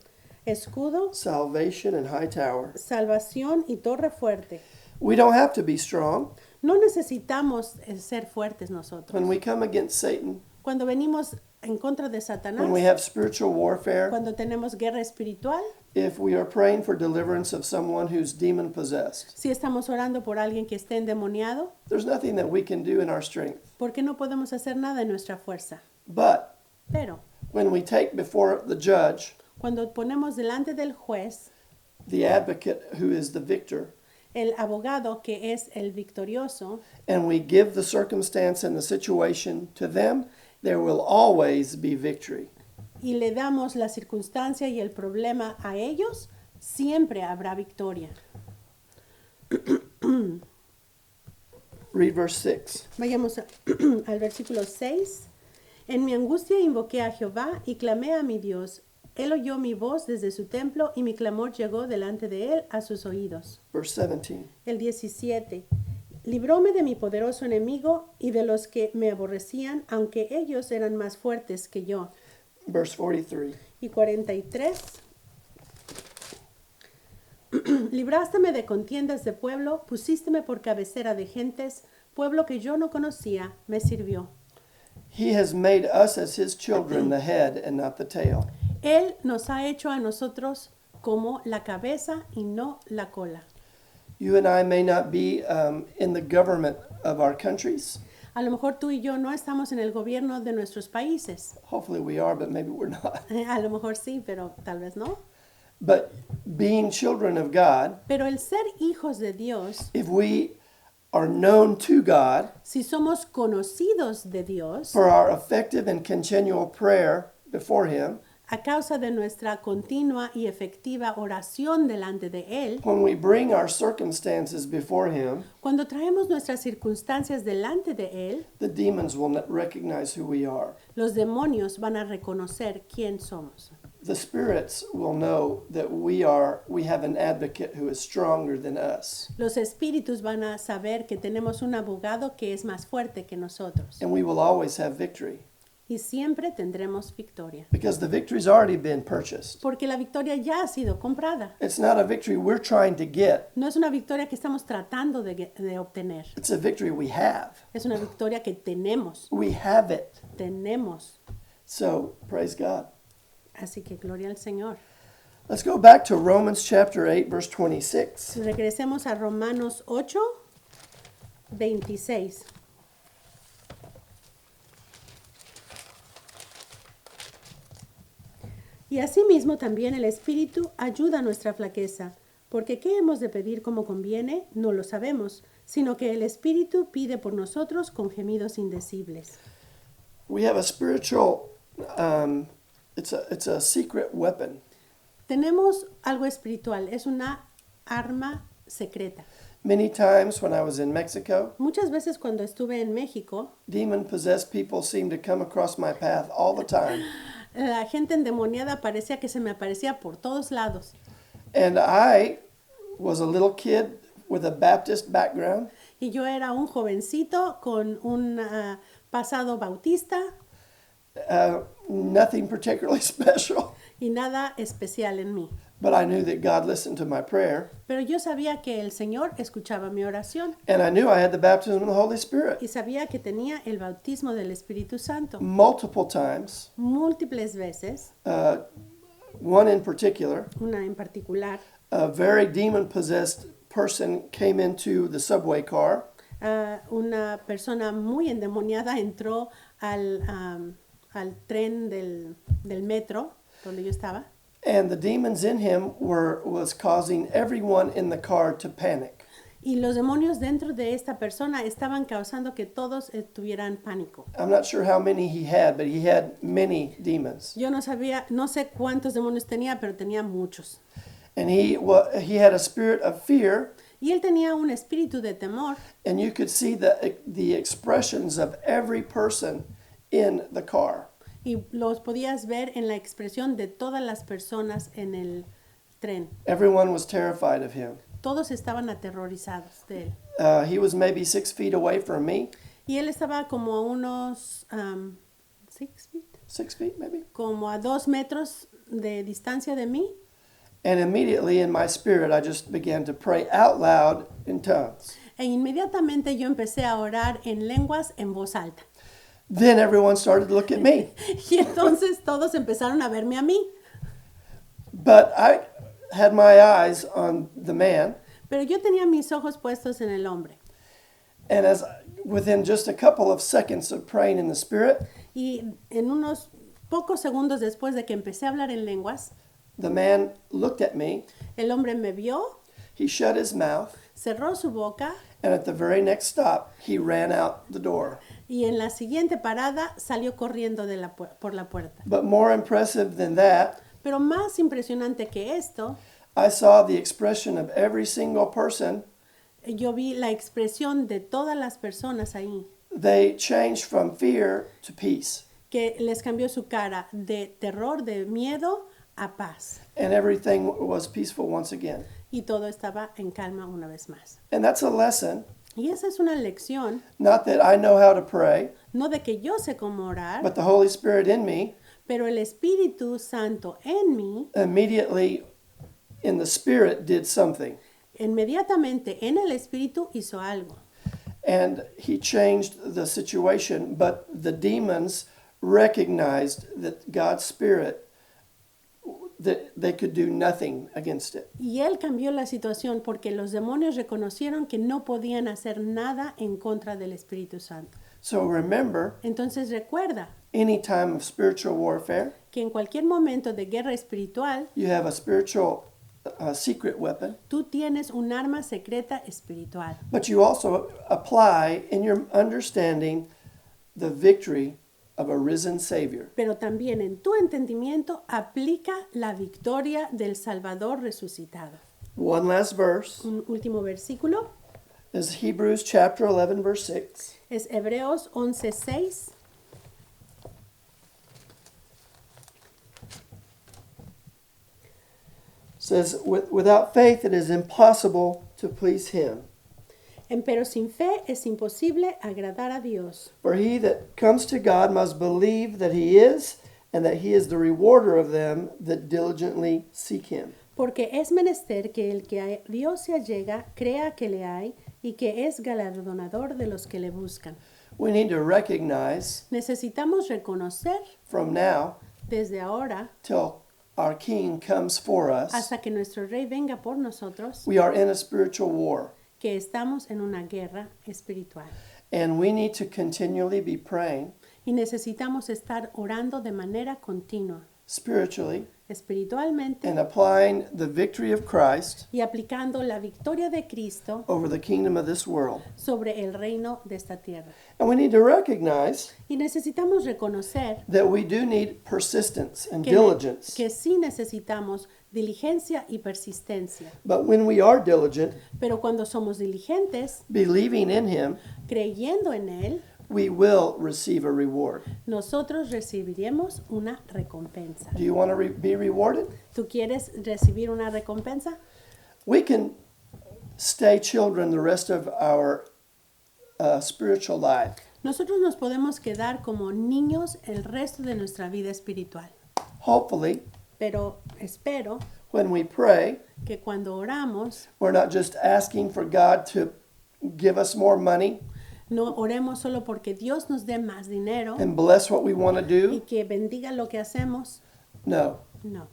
Speaker 2: escudo,
Speaker 1: salvation, and high tower.
Speaker 2: salvación y torre fuerte.
Speaker 1: We don't have to be strong.
Speaker 2: No necesitamos ser fuertes nosotros.
Speaker 1: When we come against Satan,
Speaker 2: Cuando venimos en contra de Satanás,
Speaker 1: when we have spiritual warfare,
Speaker 2: cuando tenemos guerra espiritual,
Speaker 1: if we are praying for deliverance of someone who's demon possessed,
Speaker 2: si estamos orando por alguien que esté endemoniado,
Speaker 1: there's nothing that we can do in our strength.
Speaker 2: porque no podemos hacer nada en nuestra fuerza.
Speaker 1: But
Speaker 2: Pero
Speaker 1: when we take before the judge
Speaker 2: cuando ponemos delante del juez
Speaker 1: the advocate who is the victor,
Speaker 2: el abogado que es el victorioso,
Speaker 1: and we give the circumstance and the situation to them, there will always be victory.
Speaker 2: y le damos la circunstancia y el problema a ellos, siempre habrá victoria.
Speaker 1: Read verse 6.
Speaker 2: Vayamos al versículo 6. En mi angustia invoqué a Jehová y clamé a mi Dios. Él oyó mi voz desde su templo y mi clamor llegó delante de él a sus oídos.
Speaker 1: Verse 17.
Speaker 2: El 17. Libróme de mi poderoso enemigo y de los que me aborrecían, aunque ellos eran más fuertes que yo.
Speaker 1: Verse 43.
Speaker 2: Y 43. Librásteme de contiendas de pueblo, pusísteme por cabecera de gentes, pueblo que yo no conocía, me sirvió.
Speaker 1: He has made us as his children the head and not the tail.
Speaker 2: Él nos ha hecho a nosotros como la cabeza y no la cola.
Speaker 1: You and I may not be in the government of our countries.
Speaker 2: A lo mejor tú y yo no estamos en el gobierno de nuestros países.
Speaker 1: Hopefully we are, but maybe we're not.
Speaker 2: A lo mejor sí, pero tal vez no.
Speaker 1: But being children of God,
Speaker 2: Pero el ser hijos de Dios,
Speaker 1: if we are known to God
Speaker 2: si somos conocidos de Dios,
Speaker 1: for our effective and continual prayer before him,
Speaker 2: a causa de nuestra continua y efectiva oración delante de Él,
Speaker 1: when we bring our circumstances before him,
Speaker 2: cuando traemos nuestras circunstancias delante de Él,
Speaker 1: the demons will not recognize who we are.
Speaker 2: los demonios van a reconocer quién somos.
Speaker 1: the spirits will know that we have an advocate who is stronger than us.
Speaker 2: Los espíritus van a saber que tenemos un abogado que es más fuerte que nosotros.
Speaker 1: And we will always have victory
Speaker 2: Y siempre tendremos victoria.
Speaker 1: because the victory's already been purchased.
Speaker 2: Porque la victoria ya ha sido comprada.
Speaker 1: It's not a victory we're trying to get.
Speaker 2: No es una victoria que estamos tratando de obtener.
Speaker 1: It's a victory we have.
Speaker 2: Es una victoria que tenemos.
Speaker 1: We have it.
Speaker 2: Tenemos.
Speaker 1: So, praise God.
Speaker 2: Así que gloria al Señor.
Speaker 1: Let's go back to Romans chapter 8, verse 26.
Speaker 2: Regresemos a Romanos 8, 26. Y asimismo también el Espíritu ayuda a nuestra flaqueza, porque ¿qué hemos de pedir como conviene? No lo sabemos, sino que el Espíritu pide por nosotros con gemidos indecibles.
Speaker 1: We have a spiritual, it's a secret weapon.
Speaker 2: Tenemos algo espiritual, es una arma secreta.
Speaker 1: Many times when I was in Mexico,
Speaker 2: Muchas veces cuando estuve en México,
Speaker 1: demon-possessed people seemed to come across my path all the time.
Speaker 2: la gente endemoniada parecía que se me aparecía por todos lados.
Speaker 1: And I was a little kid with a Baptist background,
Speaker 2: Y yo era un jovencito con un pasado bautista
Speaker 1: nothing particularly special.
Speaker 2: y nada especial en mí.
Speaker 1: But I knew that God listened to my prayer,
Speaker 2: Pero yo sabía que el Señor escuchaba mi oración
Speaker 1: and I knew I had the baptism of the Holy Spirit.
Speaker 2: y sabía que tenía el bautismo del Espíritu Santo.
Speaker 1: Multiple times,
Speaker 2: Múltiples veces,
Speaker 1: one in particular,
Speaker 2: una en particular,
Speaker 1: a very demon-possessed person came into the subway car,
Speaker 2: una persona muy endemoniada entró al tren del metro donde yo estaba.
Speaker 1: and the demons in him was causing everyone in the car to panic.
Speaker 2: Y los demonios dentro de esta persona estaban causando que todos tuvieran pánico.
Speaker 1: I'm not sure how many he had, but he had many demons.
Speaker 2: Yo no sabía, no sé cuántos demonios tenía, pero tenía muchos.
Speaker 1: And he had a spirit of fear,
Speaker 2: Y él tenía un espíritu de temor
Speaker 1: and you could see the expressions of every person in the car.
Speaker 2: y los podías ver en la expresión de todas las personas en el tren.
Speaker 1: Everyone was terrified of him.
Speaker 2: Todos estaban aterrorizados de él.
Speaker 1: He was maybe 6 feet away from me,
Speaker 2: Y él estaba como a unos 6 feet,
Speaker 1: 6 feet maybe.
Speaker 2: como a 2 metros de distancia de mí.
Speaker 1: And immediately in my spirit, I just began to pray out loud in tongues.
Speaker 2: E inmediatamente yo empecé a orar en lenguas en voz alta.
Speaker 1: Then everyone started to look at me.
Speaker 2: Y entonces todos empezaron a verme a mí.
Speaker 1: But I had my eyes on the man,
Speaker 2: Pero yo tenía mis ojos puestos en el hombre.
Speaker 1: and within just a couple of seconds of praying in the spirit,
Speaker 2: Y en unos pocos segundos después de que empecé a hablar en lenguas,
Speaker 1: the man looked at me,
Speaker 2: el hombre me vio,
Speaker 1: he shut his mouth,
Speaker 2: cerró su boca
Speaker 1: and at the very next stop, he ran out the door.
Speaker 2: y en la siguiente parada salió corriendo por la puerta.
Speaker 1: But more impressive than that,
Speaker 2: Pero más impresionante que esto,
Speaker 1: I saw the expression of every single person.
Speaker 2: yo vi la expresión de todas las personas ahí,
Speaker 1: They changed from fear to peace,
Speaker 2: que les cambió su cara de terror, de miedo a paz.
Speaker 1: and everything was peaceful once again.
Speaker 2: Y todo estaba en calma una vez más.
Speaker 1: And that's a lesson,
Speaker 2: Y esa es una lección,
Speaker 1: not that I know how to pray,
Speaker 2: no de que yo sé cómo orar,
Speaker 1: but the Holy Spirit in me
Speaker 2: pero el Espíritu Santo en mí
Speaker 1: immediately in the Spirit did something.
Speaker 2: inmediatamente en el Espíritu hizo algo.
Speaker 1: And he changed the situation, but the demons recognized that God's Spirit, that they could do nothing against it.
Speaker 2: Y él cambió la situación porque los demonios reconocieron que no podían hacer nada en contra del Espíritu Santo.
Speaker 1: So remember,
Speaker 2: Entonces recuerda
Speaker 1: any time of spiritual warfare,
Speaker 2: que en cualquier momento de guerra espiritual,
Speaker 1: you have a spiritual secret weapon,
Speaker 2: tú tienes un arma secreta espiritual.
Speaker 1: but you also apply in your understanding the victory of a risen Savior.
Speaker 2: Pero también en tu entendimiento aplica la victoria del Salvador resucitado.
Speaker 1: One last verse
Speaker 2: Un último versículo
Speaker 1: is Hebrews chapter 11, verse 6.
Speaker 2: es Hebreos 11:6.
Speaker 1: says, without faith it is impossible to please him.
Speaker 2: Pero sin fe es imposible agradar a Dios.
Speaker 1: For he that comes to God must believe that he is, and that he is the rewarder of them that diligently seek him.
Speaker 2: Porque es menester que el que a Dios se allega crea que le hay y que es galardonador de los que le buscan.
Speaker 1: We need to recognize
Speaker 2: Necesitamos reconocer
Speaker 1: from now
Speaker 2: desde ahora
Speaker 1: till our King comes for us,
Speaker 2: hasta que nuestro Rey venga por nosotros
Speaker 1: we are in a spiritual war.
Speaker 2: que estamos en una guerra espiritual.
Speaker 1: And we need to continually be praying
Speaker 2: Y necesitamos estar orando de manera continua,
Speaker 1: spiritually
Speaker 2: espiritualmente,
Speaker 1: and applying the victory of Christ
Speaker 2: y aplicando la victoria de Cristo
Speaker 1: over the kingdom of this world.
Speaker 2: sobre el reino de esta tierra.
Speaker 1: And we need to recognize
Speaker 2: Y necesitamos reconocer
Speaker 1: that we do need persistence and
Speaker 2: que,
Speaker 1: diligence.
Speaker 2: que sí necesitamos diligencia y persistencia.
Speaker 1: But when we are diligent,
Speaker 2: Pero cuando somos diligentes,
Speaker 1: believing in him,
Speaker 2: creyendo en Él,
Speaker 1: we will receive a reward.
Speaker 2: nosotros recibiremos una recompensa.
Speaker 1: Do you want to be rewarded?
Speaker 2: ¿Tú quieres recibir una recompensa?
Speaker 1: We can stay children the rest of our spiritual life.
Speaker 2: Nosotros nos podemos quedar como niños el resto de nuestra vida espiritual.
Speaker 1: Hopefully,
Speaker 2: Pero espero
Speaker 1: when we pray,
Speaker 2: que cuando oramos,
Speaker 1: we're not just asking for God to give us more money
Speaker 2: no oremos solo porque Dios nos dé más dinero
Speaker 1: and bless what we want to
Speaker 2: y
Speaker 1: do.
Speaker 2: que bendiga lo que hacemos.
Speaker 1: No.
Speaker 2: No.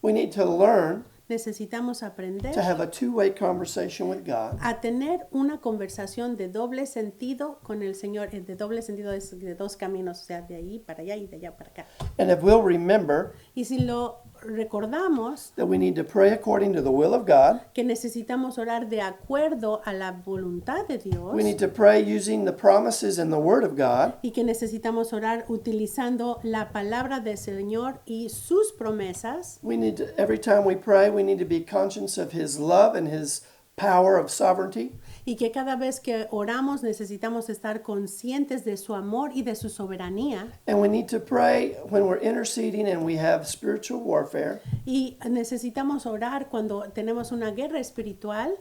Speaker 1: We need to learn
Speaker 2: Necesitamos aprender
Speaker 1: to have a two-way conversation with God.
Speaker 2: a tener una conversación de doble sentido con el Señor. De doble sentido es de dos caminos, o sea, de ahí para allá y de allá para acá.
Speaker 1: And if we'll remember
Speaker 2: Y si lo recordamos,
Speaker 1: that we need to pray according to the will of God,
Speaker 2: que necesitamos orar de acuerdo a la voluntad de Dios
Speaker 1: we need to pray using the promises and the word of God,
Speaker 2: y que necesitamos orar utilizando la palabra del Señor y sus promesas,
Speaker 1: we need to, every time we pray, we need to be conscious of his love and his power of sovereignty.
Speaker 2: y que cada vez que oramos necesitamos estar conscientes de su amor y de su soberanía,
Speaker 1: And we need to pray when we're interceding and we have spiritual warfare
Speaker 2: y necesitamos orar cuando tenemos una guerra espiritual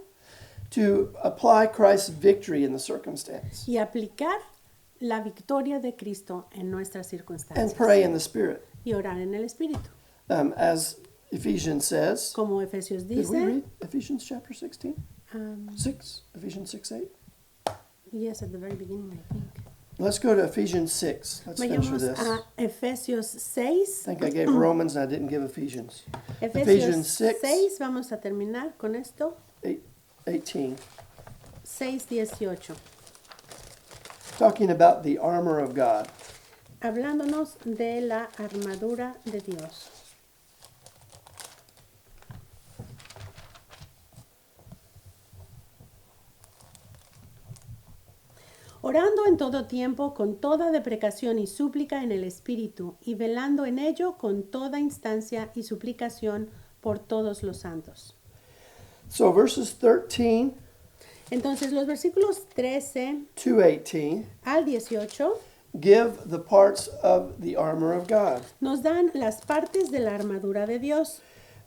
Speaker 1: to apply Christ's victory in the circumstance
Speaker 2: y aplicar la victoria de Cristo en nuestras
Speaker 1: and
Speaker 2: circunstancias
Speaker 1: pray in the Spirit.
Speaker 2: y orar en el Espíritu.
Speaker 1: As Ephesians says,
Speaker 2: Como Efesios
Speaker 1: did we
Speaker 2: dice,
Speaker 1: read Ephesians chapter 16?
Speaker 2: um,
Speaker 1: 6? Ephesians 6, 8?
Speaker 2: yes, at the very beginning, I think.
Speaker 1: Let's go to Ephesians 6. Let's finish with
Speaker 2: Vayamos
Speaker 1: this.
Speaker 2: a Efesios 6.
Speaker 1: I think I gave Romans and I didn't give Ephesians.
Speaker 2: Efesios
Speaker 1: Ephesians 6.
Speaker 2: 6, vamos a terminar con esto.
Speaker 1: 18.
Speaker 2: 6:18.
Speaker 1: Talking about the armor of God.
Speaker 2: Hablándonos de la armadura de Dios. Orando en todo tiempo con toda deprecación y súplica en el Espíritu, y velando en ello con toda instancia y suplicación por todos los santos.
Speaker 1: So verses 13
Speaker 2: Entonces los versículos 13
Speaker 1: to 18
Speaker 2: al 18
Speaker 1: give the parts of the armor of God.
Speaker 2: nos dan las partes de la armadura de Dios.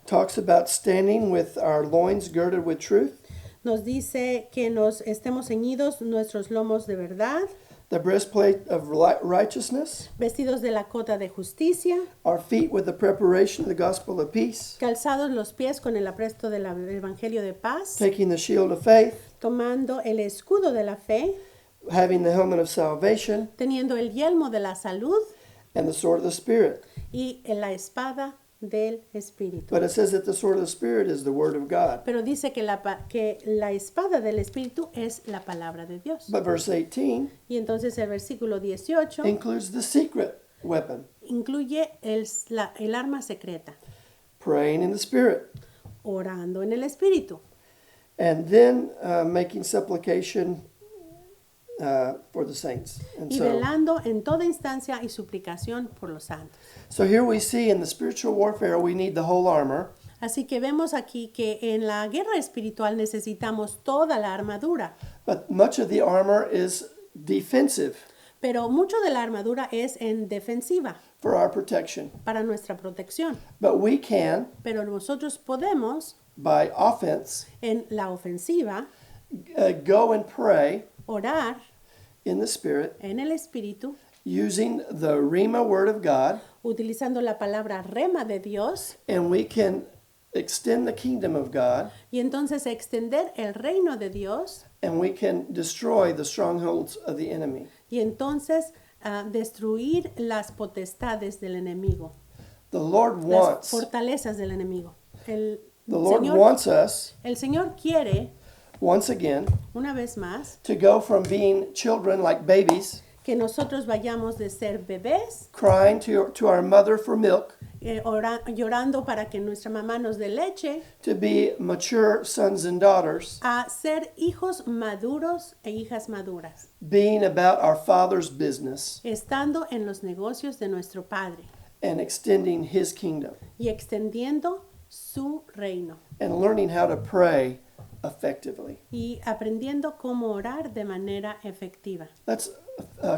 Speaker 1: Talks about standing with our loins girded with truth,
Speaker 2: Nos dice que nos estemos ceñidos nuestros lomos de verdad,
Speaker 1: the breastplate of righteousness,
Speaker 2: vestidos de la cota de justicia,
Speaker 1: our feet with the preparation of the gospel of peace,
Speaker 2: calzados los pies con el apresto del evangelio de paz,
Speaker 1: taking the shield of faith,
Speaker 2: tomando el escudo de la fe,
Speaker 1: having the helmet of salvation,
Speaker 2: teniendo el yelmo de la salud
Speaker 1: and the sword of the Spirit.
Speaker 2: y la espada del Espíritu.
Speaker 1: But it says that the sword of the Spirit is the word of God.
Speaker 2: Pero dice que la espada del Espíritu es la palabra de Dios.
Speaker 1: But verse 18
Speaker 2: Y entonces el versículo 18
Speaker 1: includes the secret weapon,
Speaker 2: incluye el arma secreta,
Speaker 1: praying in the Spirit,
Speaker 2: orando en el Espíritu.
Speaker 1: and then making supplication for the saints. And
Speaker 2: Y velando en toda instancia y suplicación por los santos.
Speaker 1: so here we see in the spiritual warfare we need the whole armor,
Speaker 2: Así que vemos aquí que en la guerra espiritual necesitamos toda la armadura,
Speaker 1: but much of the armor is defensive.
Speaker 2: Pero mucho de la armadura es en defensiva,
Speaker 1: for our protection.
Speaker 2: para nuestra protección.
Speaker 1: But we can,
Speaker 2: Pero nosotros podemos,
Speaker 1: by offense,
Speaker 2: en la ofensiva,
Speaker 1: go and pray
Speaker 2: orar
Speaker 1: in the Spirit,
Speaker 2: en el Espíritu,
Speaker 1: using the Rhema word of God,
Speaker 2: utilizando la palabra rema de Dios,
Speaker 1: and we can extend the kingdom of God,
Speaker 2: y entonces extender el reino de Dios,
Speaker 1: and we can destroy the strongholds of the enemy.
Speaker 2: y entonces destruir las potestades del enemigo,
Speaker 1: The Lord
Speaker 2: las
Speaker 1: wants,
Speaker 2: fortalezas del enemigo.
Speaker 1: the Lord
Speaker 2: Señor,
Speaker 1: wants us,
Speaker 2: el Señor quiere,
Speaker 1: once again,
Speaker 2: una vez más,
Speaker 1: to go from being children like babies,
Speaker 2: que nosotros vayamos de ser bebés,
Speaker 1: crying to our mother for milk,
Speaker 2: llorando para que nuestra mamá nos dé leche,
Speaker 1: to be mature sons and daughters,
Speaker 2: a ser hijos maduros e hijas maduras,
Speaker 1: being about our Father's business
Speaker 2: estando en los negocios de nuestro Padre
Speaker 1: and extending His kingdom,
Speaker 2: y extendiendo su reino
Speaker 1: and learning how to pray effectively.
Speaker 2: y aprendiendo cómo orar de manera efectiva.
Speaker 1: Let's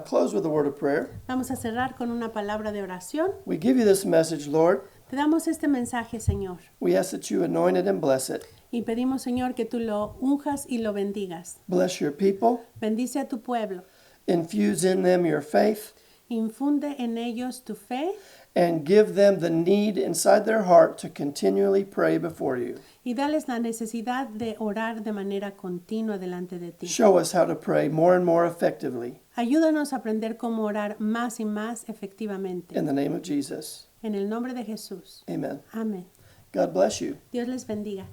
Speaker 1: close with a word of prayer.
Speaker 2: Vamos a cerrar con una palabra de oración.
Speaker 1: We give you this message, Lord.
Speaker 2: Te damos este mensaje, Señor,
Speaker 1: We ask that you anoint it and bless it.
Speaker 2: y pedimos, Señor, que tú lo unjas y lo bendigas.
Speaker 1: Bless your people.
Speaker 2: Bendice a tu pueblo,
Speaker 1: Infuse in them your faith
Speaker 2: infunde en ellos tu fe
Speaker 1: and give them the need inside their heart to continually pray before you.
Speaker 2: y dales la necesidad de orar de manera continua delante de ti.
Speaker 1: Show us how to pray more and more effectively.
Speaker 2: Ayúdanos a aprender cómo orar más y más efectivamente.
Speaker 1: In the name of Jesus.
Speaker 2: En el nombre de Jesús.
Speaker 1: Amen.
Speaker 2: Amén.
Speaker 1: God bless you.
Speaker 2: Dios les bendiga.